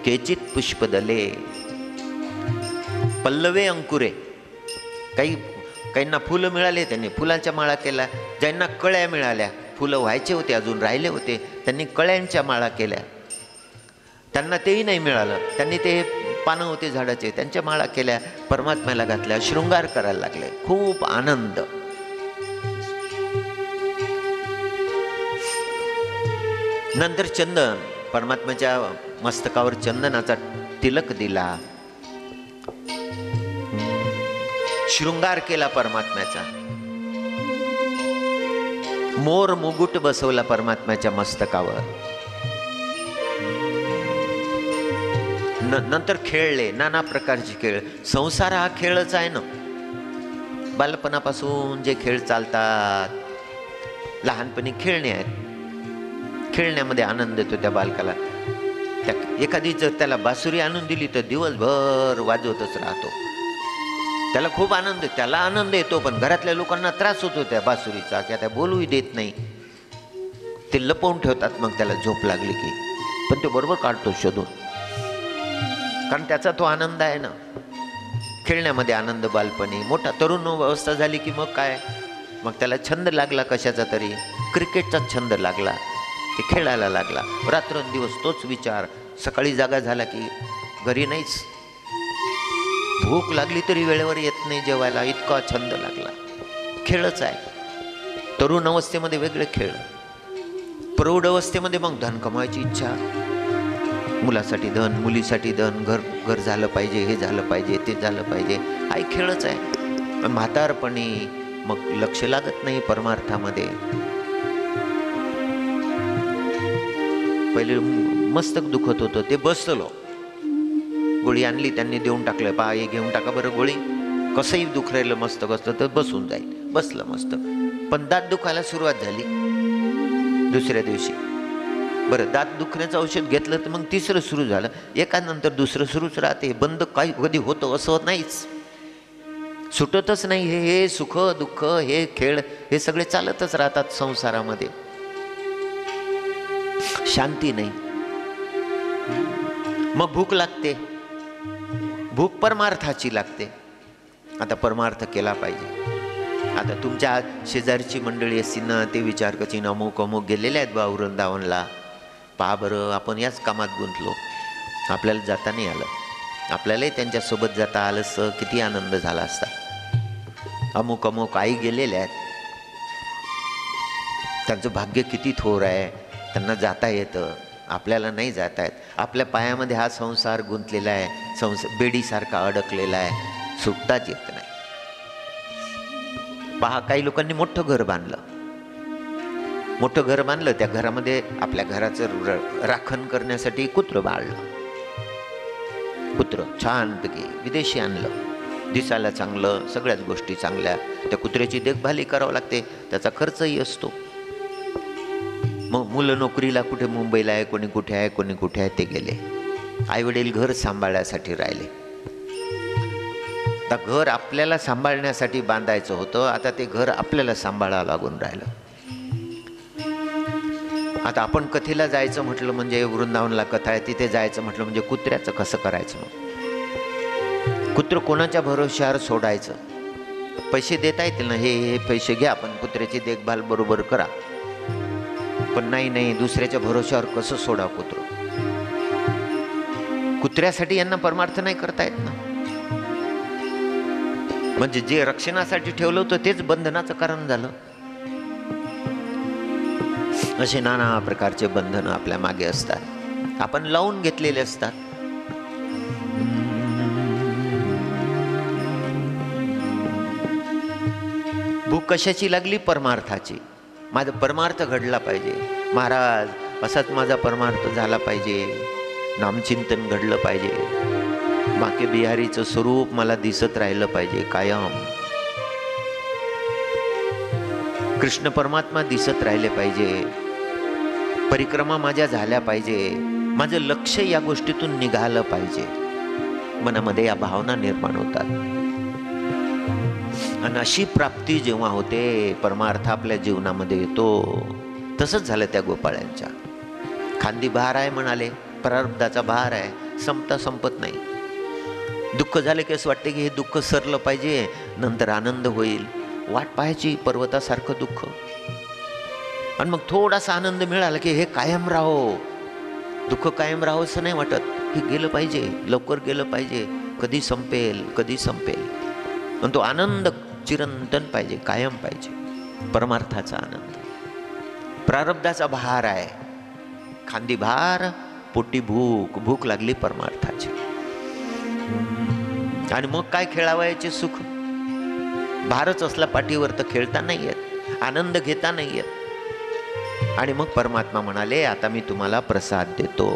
केचित पुष्प दले पल्लवे अंकुरे. काहींना फुलं मिळाले, त्यांनी फुलांच्या माळा केल्या. ज्यांना कळ्या मिळाल्या, फुलं व्हायचे होते, अजून राहिले होते, त्यांनी कळ्यांच्या माळा केल्या. त्यांना तेही नाही मिळालं, त्यांनी ते पानं होते झाडाचे, त्यांच्या माळा केल्या, परमात्म्याला घातल्या, शृंगार करायला लागले. खूप आनंद. नंतर चंदन, परमात्म्याच्या मस्तकावर चंदनाचा तिलक दिला, शृंगार केला परमात्म्याचा. मोर मुकुट बसवला परमात्म्याच्या मस्तकावर. नंतर खेळले, नाना प्रकारचे खेळ. संसार हा खेळच आहे ना. बालपणापासून जे खेळ चालतात, लहानपणी खेळणे आहेत. खेळण्यामध्ये आनंद येतो त्या बालकाला. त्या एखादी जर त्याला बासुरी आणून दिली तर दिवसभर वाजवतच राहतो. त्याला खूप आनंद, त्याला आनंद येतो, पण घरातल्या लोकांना त्रास होतो त्या बासुरीचा, किंवा त्या बोलूही देत नाही. ते लपवून ठेवतात. मग त्याला झोप लागली की, पण तो बरोबर काढतो शोधून, कारण त्याचा तो आनंद आहे ना. खेळण्यामध्ये आनंद बालपणी. मोठा तरुण अवस्था झाली की मग काय, मग त्याला छंद लागला कशाचा तरी, क्रिकेटचाच छंद लागला, ते खेळायला लागला. रात्रंदिवस तोच विचार. सकाळी जागा झाला की घरी नाहीच, भूक लागली तरी वेळेवर येत नाही जेवायला, इतका छंद लागला. खेळच आहे. तरुण अवस्थेमध्ये वेगळे खेळ, प्रौढ अवस्थेमध्ये मग धन कमवायची इच्छा, मुलासाठी धन, मुलीसाठी धन, घर झालं पाहिजे, हे झालं पाहिजे, ते झालं पाहिजे, हाही खेळच आहे. म्हातारपणी मग लक्ष लागत नाही परमार्थामध्ये. पहिले मस्तक दुखत होतं, ते बसलो, गोळी आणली त्यांनी, देऊन टाकलं, पहा हे घेऊन टाका बरं गोळी, कसंही दुख राहिलं मस्तक असतं तर बसून जाईल. बसलं मस्तक. पण दात दुखायला सुरुवात झाली दुसऱ्या दिवशी. बरं, दात दुखण्याचं औषध घेतलं तर मग तिसरं सुरू झालं. एकानंतर दुसरं सुरूच राहते. बंद काही कधी होतं असं नाहीच, सुटतच नाही. हे सुख दुःख, हे खेळ, हे सगळे चालतच राहतात संसारामध्ये. शांती नाही. मग भूक लागते. भूक परमार्थाची लागते. आता परमार्थ केला पाहिजे. आता तुमच्या शेजारची मंडळी असतील ना, ते विचार करतील अमुक अमुक गेलेले आहेत बा वृंदावनला, पहा बरं आपण याच कामात गुंतलो, आपल्याला जाता नाही आलं. आपल्यालाही त्यांच्यासोबत जाता आलं असं किती आनंद झाला असता. अमुक अमुक आई गेलेल्या आहेत, त्यांचं भाग्य किती थोर आहे, त्यांना जाता येतं, आपल्याला नाही जाता येत. आपल्या पायामध्ये हा संसार गुंतलेला आहे, बेडीसारखा अडकलेला आहे, सुटताच येत नाही. पहा, काही लोकांनी मोठं घर बांधलं, त्या घरामध्ये आपल्या घराचं राखण करण्यासाठी कुत्रं बाळलं. कुत्रं छानपैकी विदेशी आणलं, दिसायला चांगलं, सगळ्याच गोष्टी चांगल्या. त्या कुत्र्याची देखभालही करावं लागते, त्याचा खर्चही असतो. मग मुलं नोकरीला कुठे मुंबईला आहे, कोणी कुठे आहे, कोणी कुठे आहे, ते गेले. आईवडील घर सांभाळण्यासाठी राहिले. आता घर आपल्याला सांभाळण्यासाठी बांधायचं होतं, आता ते घर आपल्याला सांभाळावं लागून राहिलं. आता आपण कथेला जायचं म्हटलं म्हणजे, वृंदावनला कथा आहे तिथे जायचं म्हटलं म्हणजे कुत्र्याचं कसं करायचं? मग कुत्रं कोणाच्या भरोश्यावर सोडायचं? पैसे देता येतील ना, हे पैसे घ्या, आपण कुत्र्याची देखभाल बरोबर करा. पण नाही, दुसऱ्याच्या भरोश्यावर कसं सोडा कुत्रं? कुत्र्यासाठी यांना परमार्थ नाही करता येत ना. म्हणजे जे रक्षणासाठी ठेवलं होतं तेच बंधनाचं कारण झालं. असे नाना प्रकारचे बंधनं आपल्या मागे असतात, आपण लावून घेतलेले असतात. भूक कशाची लागली? परमार्थाची. माझा परमार्थ घडला पाहिजे महाराज, असाच माझा परमार्थ झाला पाहिजे, नामचिंतन घडलं पाहिजे, बाके बिहारीचं स्वरूप मला दिसत राहिलं पाहिजे कायम, कृष्ण परमात्मा दिसत राहिले पाहिजे, परिक्रमा माझ्या झाल्या पाहिजे, माझं लक्ष या गोष्टीतून निघालं पाहिजे. मनामध्ये या भावना निर्माण होतात. आणि अशी प्राप्ती जेव्हा होते, परमार्थ आपल्या जीवनामध्ये येतो. तसंच झालं त्या गोपाळांच्या. खांदी भार आहे म्हणाले, प्रारब्धाचा भार आहे, संपता संपत नाही. दुःख झाले की असं वाटते की हे दुःख सरलं पाहिजे, नंतर आनंद होईल. वाट पाहायची पर्वतासारखं दुःख, आणि मग थोडासा आनंद मिळाला की हे कायम राहो. दुःख कायम राहो असं नाही वाटत, हे गेलं पाहिजे, लवकर गेलं पाहिजे, कधी संपेल कधी संपेल. आणि तो आनंद चिरंतन पाहिजे, कायम पाहिजे. परमार्थाचा आनंद. प्रारब्धाचा भार आहे, खांदी भार, पोटी भूक, भूक लागली परमार्थाची. आणि मग काय खेळावयाचे सुख? भारच असला पाठीवर तर खेळता नाही येत, आनंद घेता नाही येत. आणि मग परमात्मा म्हणाले, आता मी तुम्हाला प्रसाद देतो.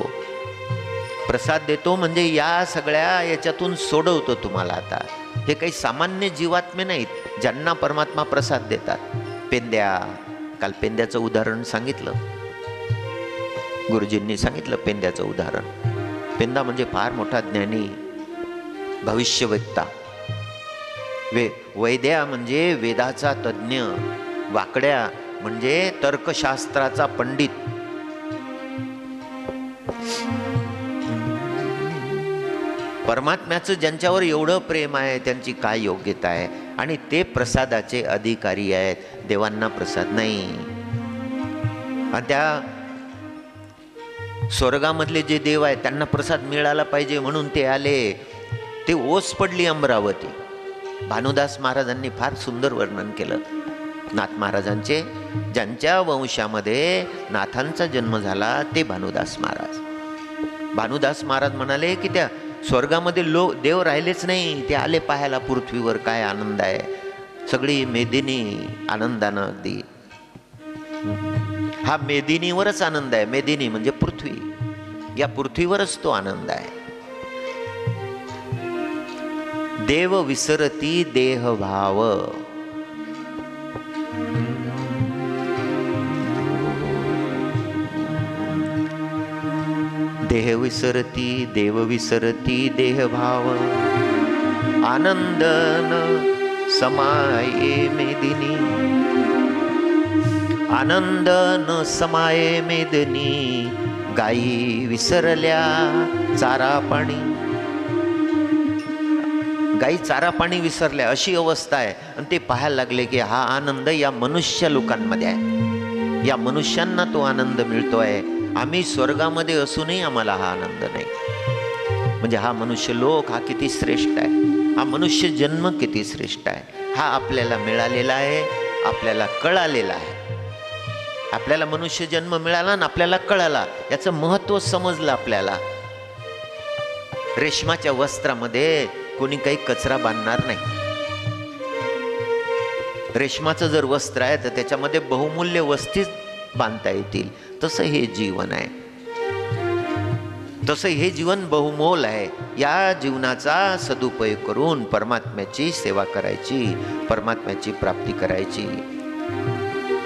प्रसाद देतो म्हणजे या सगळ्या याच्यातून सोडवतो तुम्हाला. आता हे काही सामान्य जीवात्मे नाहीत ज्यांना परमात्मा प्रसाद देतात. पेंद्या, काल पेंद्याचं उदाहरण सांगितलं, गुरुजींनी सांगितलं पेंद्याचं उदाहरण. पेंदा म्हणजे फार मोठा ज्ञानी, भविष्यवक्ता. वैद्या म्हणजे वेदाचा तज्ज्ञ, वाकड्या म्हणजे तर्कशास्त्राचा पंडित. परमात्म्याचं ज्यांच्यावर एवढं प्रेम आहे त्यांची काय योग्यता आहे, आणि ते प्रसादाचे अधिकारी आहेत. देवांना प्रसाद नाही. आणि त्या स्वर्गामधले जे देव आहेत त्यांना प्रसाद मिळाला पाहिजे म्हणून ते आले. ते ओस पडली अमरावती. भानुदास महाराजांनी फार सुंदर वर्णन केलं नाथ महाराजांचे. ज्यांच्या वंशामध्ये नाथांचा जन्म झाला ते भानुदास महाराज. भानुदास महाराज म्हणाले की त्या स्वर्गामध्ये देव राहिलेच नाही, ते आले पाहायला पृथ्वीवर काय आनंद आहे. सगळी मेदिनी आनंदानं अगदी. हा मेदिनीवरच आनंद आहे. मेदिनी म्हणजे पृथ्वी, या पृथ्वीवरच तो आनंद आहे. देव विसरती देह भाव. देह विसरती देव विसरती देह भाव. आनंदन समाये मेदिनी. आनंदन समाये मेदिनी. गायी विसरल्या चारा पाणी. गायी चारा पाणी विसरल्या अशी अवस्था आहे. आणि ते पाहायला लागले की हा आनंद या मनुष्य लोकांमध्ये आहे, या मनुष्यांना तो आनंद मिळतोय. आम्ही स्वर्गामध्ये असूनही आम्हाला हा आनंद नाही. म्हणजे हा मनुष्य लोक हा किती श्रेष्ठ आहे, हा मनुष्य जन्म किती श्रेष्ठ आहे. हा आपल्याला मिळालेला आहे, आपल्याला कळालेला आहे. आपल्याला मनुष्य जन्म मिळाला आणि आपल्याला कळाला, याचं महत्त्व समजलं आपल्याला. रेशमाच्या वस्त्रामध्ये कोणी काही कचरा बांधणार नाही. रेशमाचं जर वस्त्र आहे तर त्याच्यामध्ये बहुमूल्य वस्तूच बांधता येतील. तसं हे जीवन आहे, तसं हे जीवन बहुमोल आहे. या जीवनाचा सदुपयोग करून परमात्म्याची सेवा करायची, परमात्म्याची प्राप्ती करायची.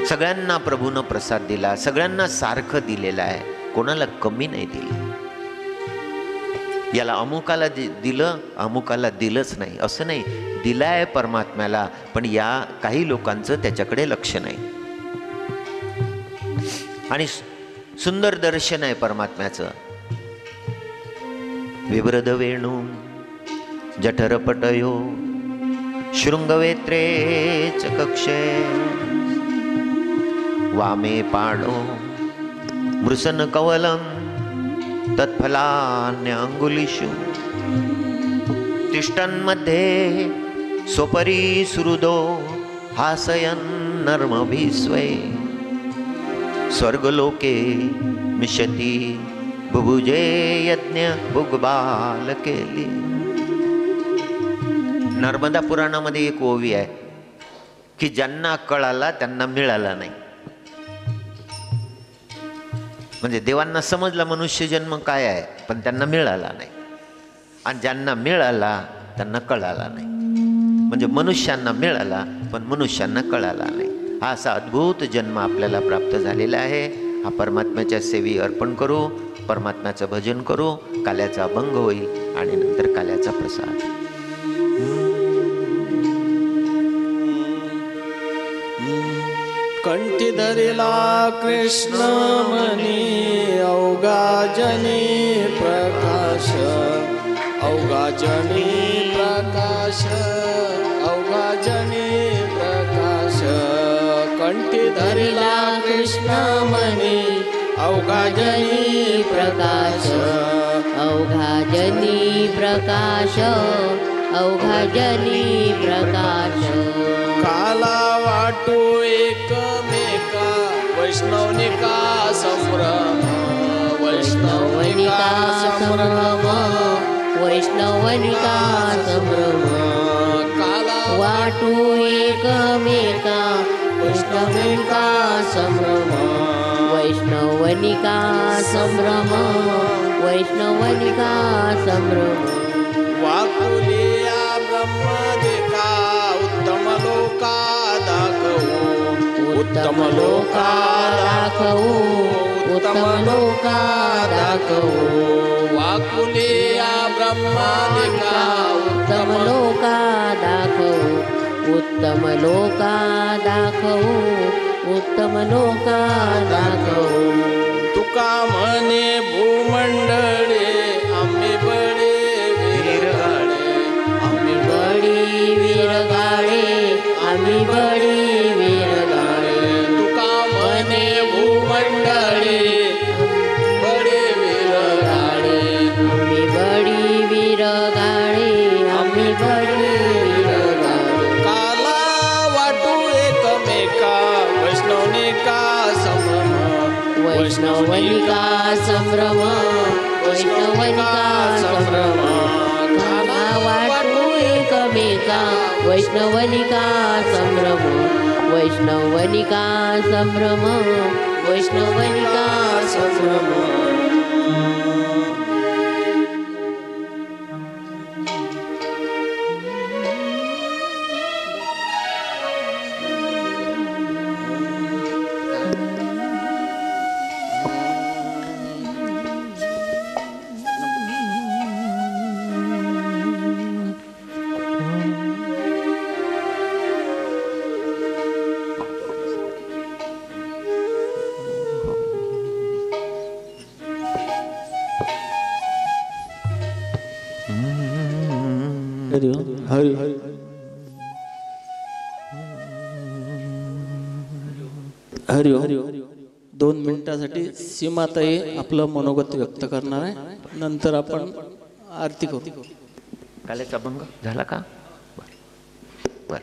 सगळ्यांना प्रभूनं प्रसाद दिला, सगळ्यांना सारखं दिलेलं आहे, कोणाला कमी नाही दिलं. याला अमुकाला दिलं, अमुकाला दिलंच नाही असं नाही. दिलाय परमात्म्याला, पण या काही लोकांचं त्याच्याकडे लक्ष नाही. आणि सुंदर दर्शन आहे परमात्म्याचं. विभ्रद वेणू जठरपटयो शृंगवेत्रे च कक्षे. वामे पाणो मृसन कवलं तत्फलान्यंगुलिषु. तिष्ठन्मध्ये स्वपरी सुहृदो हासयन् नर्मभिस्वै. स्वर्गलोके मिशती बुभुजे यज्ञ भुगबाल केली. नर्मदा पुराणामध्ये एक ओवी आहे की ज्यांना कळाला त्यांना मिळाला नाही. म्हणजे देवांना समजला मनुष्य जन्म काय आहे, पण त्यांना मिळाला नाही. आणि ज्यांना मिळाला त्यांना कळाला नाही. म्हणजे मनुष्यांना मिळाला पण मनुष्यांना कळाला नाही. हा असा अद्भुत जन्म आपल्याला प्राप्त झालेला आहे. हा परमात्म्याच्या सेवी अर्पण करू, परमात्म्याचं भजन करू. काल्याचा अभंग होईल आणि नंतर काल्याचा प्रसाद. कंठी धरिला कृष्ण मनी अवघा जनी प्रकाश. अवघा जनी प्रकाश, अवघा जनी प्रकाश. कंठी धरिला कृष्ण मनी अवघा जनी प्रकाश. अवघा जनी प्रकाश, अवघा जनी प्रकाश. काला वाटू एकमेका वैष्णवनिका संभ्रम. वैष्णवनिका संभ्रम, वैष्णवनिका संभ्रम. काला वाटू एकमेका वैष्णवनिका संभ्रम, वैष्णवनिका संभ्रम, वैष्णवनिका संभ्रम वाकुलिया ब्रह्मदिका उत्तम लोका दाखवू उत्तम लोका दाखवू उत्तम लोका दाखवू वाकुलिया ब्रह्मदिका उत्तम लोका दाखवू उत्तम लोका दाखवू उत्तम लोका दाखवू तुका म्हणे भूमंडळे आम्ही बळे वीरगाळे आम्ही बडी वीरगाळे आम्ही बडी वीरगाळे तुका म्हणे भूमंडळे बळे वीरगाळे आम्ही बडी वीरगाळे आम्ही बडी वीरगाळे काला वाटू एकमेका वैष्णवनिका संभ्रम वैष्णवनिका संभ्रम वैष्णवनिका संभ्रम काला वाटू एकमेका वैष्णवनिका संभ्रम वैष्णवनिका संभ्रम वैष्णवनिका संभ्रम हरी हरी हरी 2 मिनिटासाठी सीमाताई आपलं मनोगत व्यक्त करणार आहे. नंतर आपण आरती करू. काल्याचा भंग झाला का? बर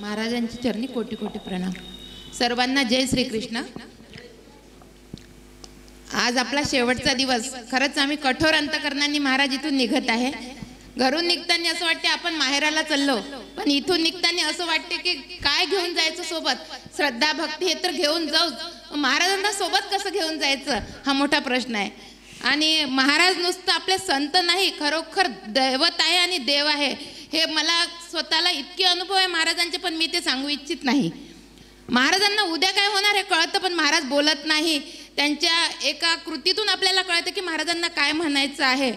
महाराजांची चरणी कोटी कोटी प्रणाम. सर्वांना जय श्री कृष्ण. आज आपला शेवटचा दिवस. खरंच आम्ही कठोर अंतकरणाने महाराज इथून निघत आहे. घरून निघताना असं वाटते आपण माहेराला चाललो, पण इथून निघताना असं वाटते की काय घेऊन जायचं सोबत. श्रद्धा भक्ती हे तर घेऊन जाऊ, महाराजांना सोबत कसं घेऊन जायचं हा मोठा प्रश्न आहे. आणि महाराज नुसतं आपले संत नाही, खरोखर दैवत आहे आणि देव आहे. हे मला स्वतःला इतके अनुभव आहे महाराजांचे, पण मी ते सांगू इच्छित नाही. महाराजांना उद्या काय होणार हे कळतं, पण महाराज बोलत नाही. त्यांच्या एका कृतीतून आपल्याला कळतं की महाराजांना काय म्हणायचं आहे.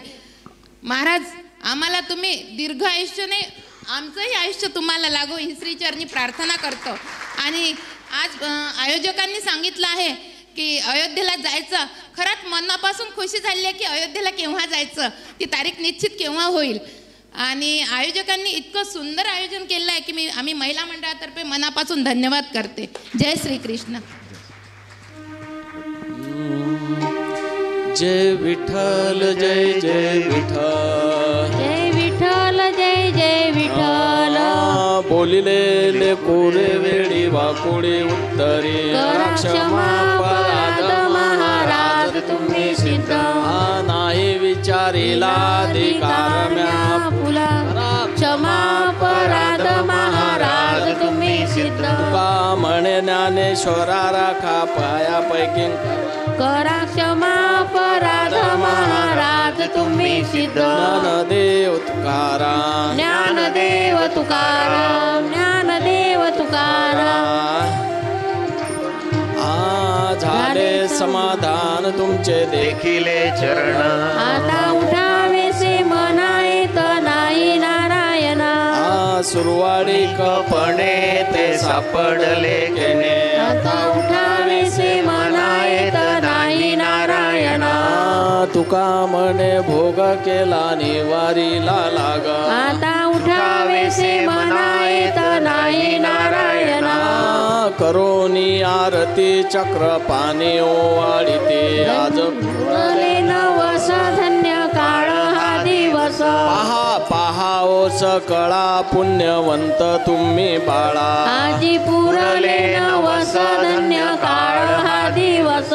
महाराज आम्हाला तुम्ही दीर्घ आयुष्याने आमचंही आयुष्य तुम्हाला लागो ही श्रीचरणी प्रार्थना करतो. आणि आज आयोजकांनी सांगितलं आहे की अयोध्येला जायचं. खरंच मनापासून खुशी झाली आहे की अयोध्येला केव्हा जायचं, ती तारीख निश्चित केव्हा होईल. आणि आयोजकांनी इतकं सुंदर आयोजन केलं आहे की आम्ही महिला मंडळातर्फे मनापासून धन्यवाद करते. जय श्री कृष्ण. जय विठ्ठल जय जय विठ्ठल जय विठ्ठल जय जय विठ्ठल बोलिले कोरे वेळी वाकुळे उत्तरे क्षमा पराध महाराज तुम्ही सिद्ध नाही विचारिला अधिकार म्या फुला क्षमा पराध महाराज तुम्ही सिद्ध तुका म्हणे ज्ञानेश्वरा राखा पायापैकी करा क्षमा पराध महाराज तुम्ही सिद्ध ज्ञानदेव तुकाराम ज्ञानदेव तुकाराम ज्ञानदेव तुकाराम झाले समाधान तुमचे देखिले चरण आता उठावेसे मना येत नाही नारायणा सुरवाडी कपणे ते सापडले केने आता उठावेसे मना येत नाही नारायणा तुका म्हणे भोग केला निवारीला लाग आता उठावेसे मना येत नाही नारायणा करोनी आरती चक्र पाणी ओवाळीते आज पुरले नवस धन्य काळ हा दिवस पहा पहा ओ सकळा पुण्यवंत तुम्ही बाळा आजी पुरले नवस धन्य काळ हा दिवस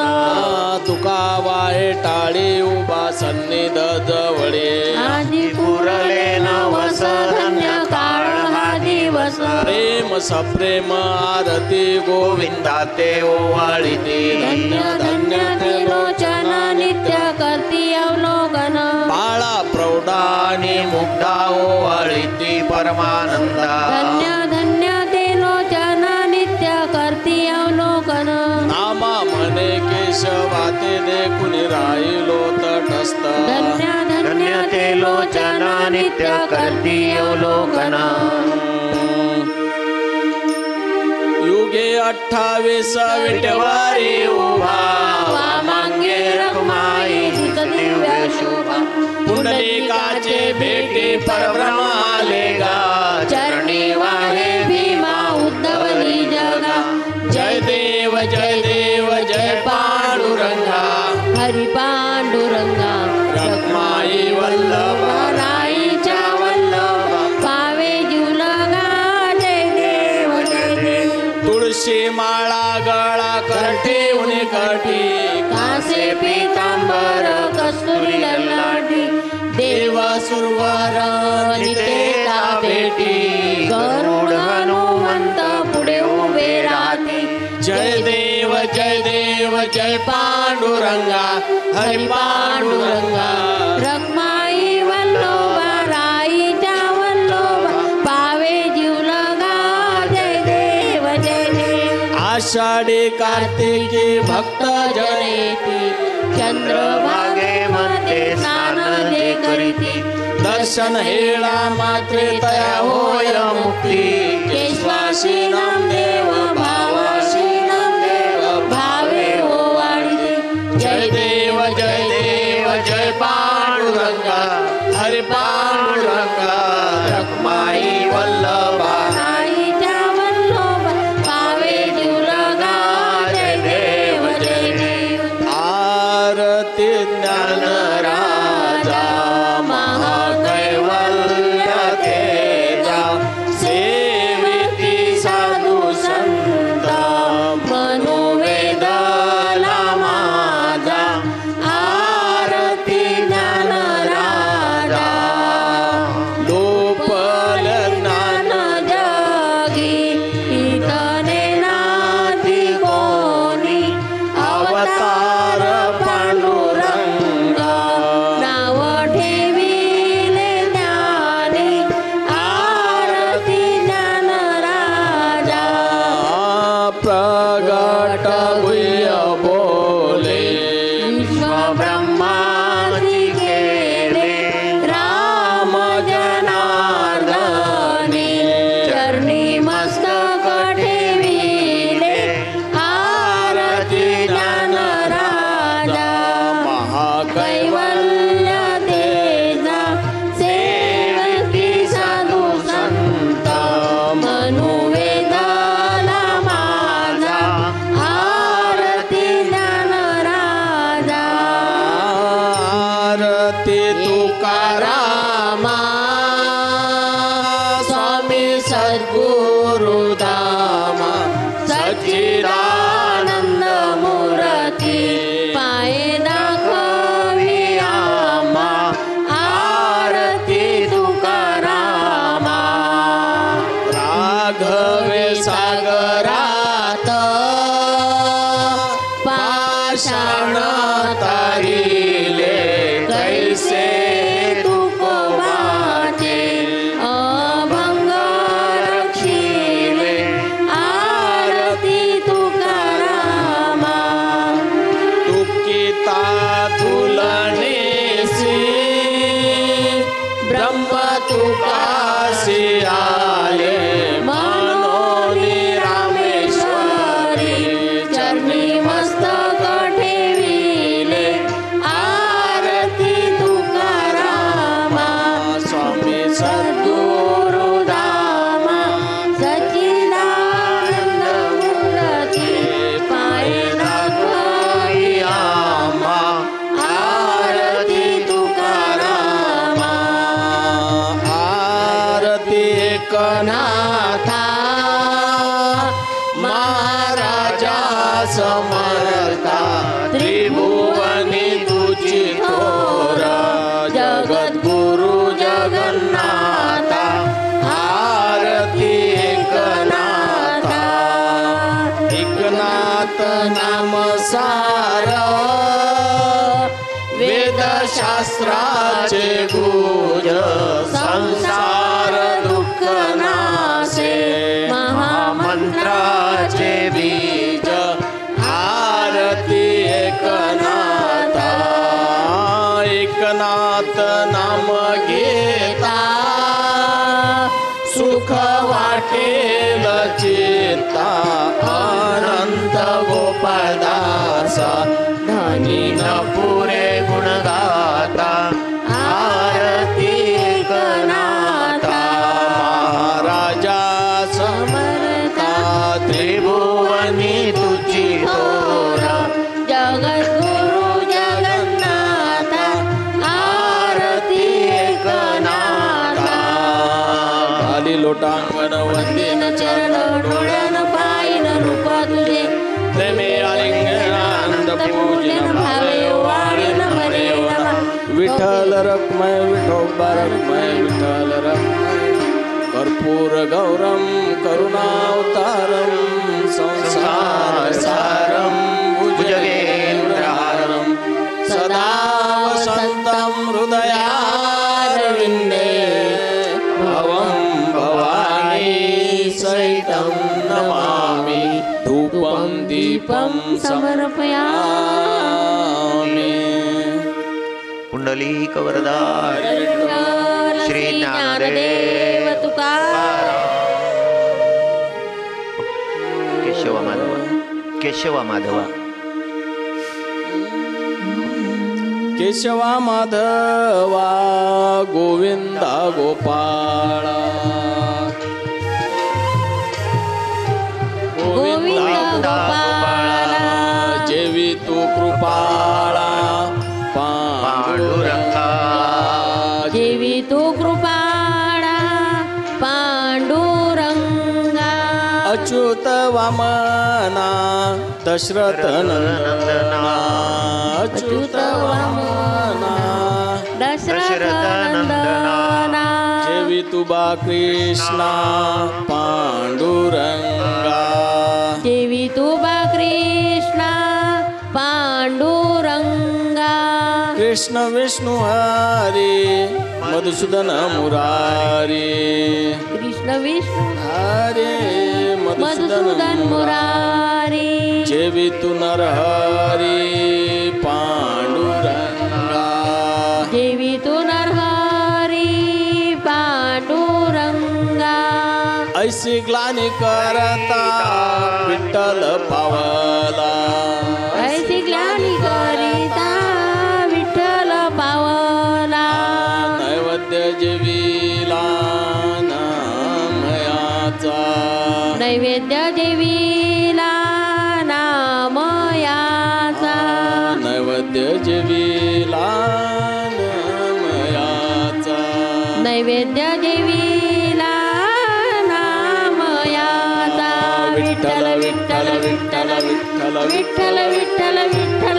तुका वाळे टाळी उभा सन्निध जवळे आजी पुरले नवस धन्य काळ हा दिवस प्रेम सप्रेम आरती गोविंदा ते ओवाळीती धन्य धन्य त्रिलोचन नित्य करती अवलोकन बाळा प्रौढा आणि मुग्धा ओवाळीती परमानंदा धन्य धन्य त्रिलोचन नित्य करती अवलोकन नामा म्हणे केशवाते कुणी राहिलो तटस्थ धन्य धन्य ते लोचन नित्य करती अवलोकन युगे 28 विठवारी उभा वामांगे रखमाई जित दिव्य शोभा पुंडलिकाचे भेटी परब्रह्म आले गा चरणी वाहे भीमा उद्धवली जगा जय देव जय पांडुरंगा हरी पांडुरंगा रखमाई वल्लभ राईच्या वल्लभ पावे जुलगा जय देव तुळशी माळा गळा करठी उनी कठी कासे पीतांबर कस्तुरी ललाटी देव सुरवर नितेला भेटी गरुड हनुमंत पुढे उभे राहती जय देव जय पांडुरंगा हरी पांडुरंगा रखमाई वल्लभ राईच्या वल्लभ पावे जीवलगा जय देव आषाढी कार्तिकी भक्त जनेती चंद्रभागे मध्ये स्नान जे करीती दर्शन हेळा मात्रे तया होय मुक्ती केशवासी नामदेव भावासी नामदेव भावे ओवाळी जय देव जय पांडुरंगा हरी पांडुरंगा रखमाई वल्लभा राईच्या वल्लभ पावे जीवलगा जय देव आरती ज्ञान राजा महाकैवल्य तेजा सेविती साधू संत मनोवेदला माझा आरती ज्ञान राजा लोपल ज्ञान जगी इतने नाती कोणी अवतार पांडुरंग नाव ठेविले ज्ञानी आरती ज्ञान राजा प्रगट गुह्य बोले विश्व ब्रह्माची केले राम जनार्दनी चरणी मस्तक ठेविले आरती ज्ञान राजा कैवल्य तेजा सेवकी साधू संत मनुवेदला माझा आरती ज्ञान राजा आरती तुकारामा स्वामी सद्गुरु धामा सच्चिदानंद मूर्ती पाये दाखवी आम्हा आरती तुकारामा राघवे सागरात पाषाण तारिले कैसे तुकोबाचे अभंग रक्षिले आरती तुकारामा तुकिता तुलनेसी ब्रह्म तुकासी आले मनोनी रामेश्वरी चरणी मस्तक ठेविले आरती तुकारामा स्वामी सद्गुरु गुरु धामा सच्चिदानंद मूर्ती पाये दाखवी आम्हा आरती तुकारामा आरती एकनाथा महाराजा समर्था त्रिभुवनी तुझी थोर जगद्गुरु जगन्नाथा आरती मंत्राचे बीज आरती एकनाथा एकनाथ नाम घेता सुख वाटेल चित्ता अनंत गोपदासा धनी न पुरे गुण गाता आरती एकनाथा महाराजा समर्था त्रिभुवनी तुझी थोर जगद्गुरु जगन्नाथा आरती एकनाथा खाली लोटांगण वंदीन चरण डोळ्यान पायन रूप तुझे प्रेमे आलिंगनानंद पूजन भावे वाणीन मरे नमः विठ्ठल रखमय विठोबा रखमय विठ्ठल रखमय कर्पूर गौरम करुणावतारम संसार सारम भुजगेन्द्रहारम सदा वसंतं हृदयारविन्दे भवं भवानी सहितं नमामि धूपं दीपं समर्पयामि पुंडलीक वरदा श्री ज्ञानदेव तुकाराम केशवा माधवा केशवा माधवा केशवा माधवा गोविंदा गोपाळा गोविंदा गोपाळा जेवी तू कृपाळा पांडुरंगा देवी तू कृपाळा पांडुरंगा अच्युत वामना दशरथ नंदना अच्युत वामना दशरथ नंदना जेवी तू बा कृष्णा पांडुरंगा देवी तू बा कृष्णा पांडुरंगा कृष्ण विष्णु हरी मधुसूदन मुरारी कृष्ण विष्णु हरे मधुसूदन मुरारी जेवी तू नरहरी पांडुरंगा देवी तू नरहरी पांडुरंगा ऐसी ग्लानी करता विठ्ठल पावला ऐसी ग्लानी करिता विठ्ठल पावला नैवेद्य जेवीला नामयाचा नैवेद्य देवीला नामयाचा नैवेद्य जेवीला नामयाचा नैवेद्य देवीला नामयाचा विठ्ठल विठ्ठल विठ्ठल विठ्ठल विठ्ठल विठ्ठल विठ्ठल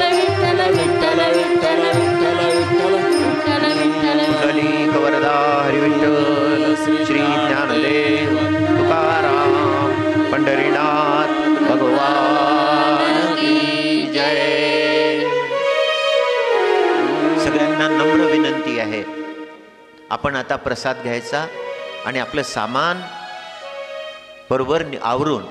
विठ्ठल विठ्ठल विठ्ठल विठ्ठल विठ्ठल विठ्ठल पुंडलीक वरदा हरी विठ्ठल श्री ज्ञानदेव तुकाराम पंढरीनाथ भगवान की जय. सगळ्यांना नम्र विनंती आहे, आपण आता प्रसाद घ्यायचा आणि आपलं सामान बरोबर आवरून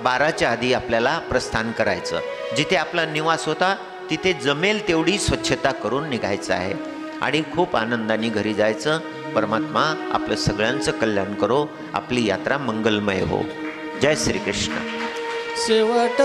12च्या आधी आपल्याला प्रस्थान करायचं. जिथे आपला निवास होता तिथे जमेल तेवढी स्वच्छता करून निघायचं आहे आणि खूप आनंदाने घरी जायचं. परमात्मा आपलं सगळ्यांचं कल्याण करो, आपली यात्रा मंगलमय हो. जय श्री कृष्ण. शेवट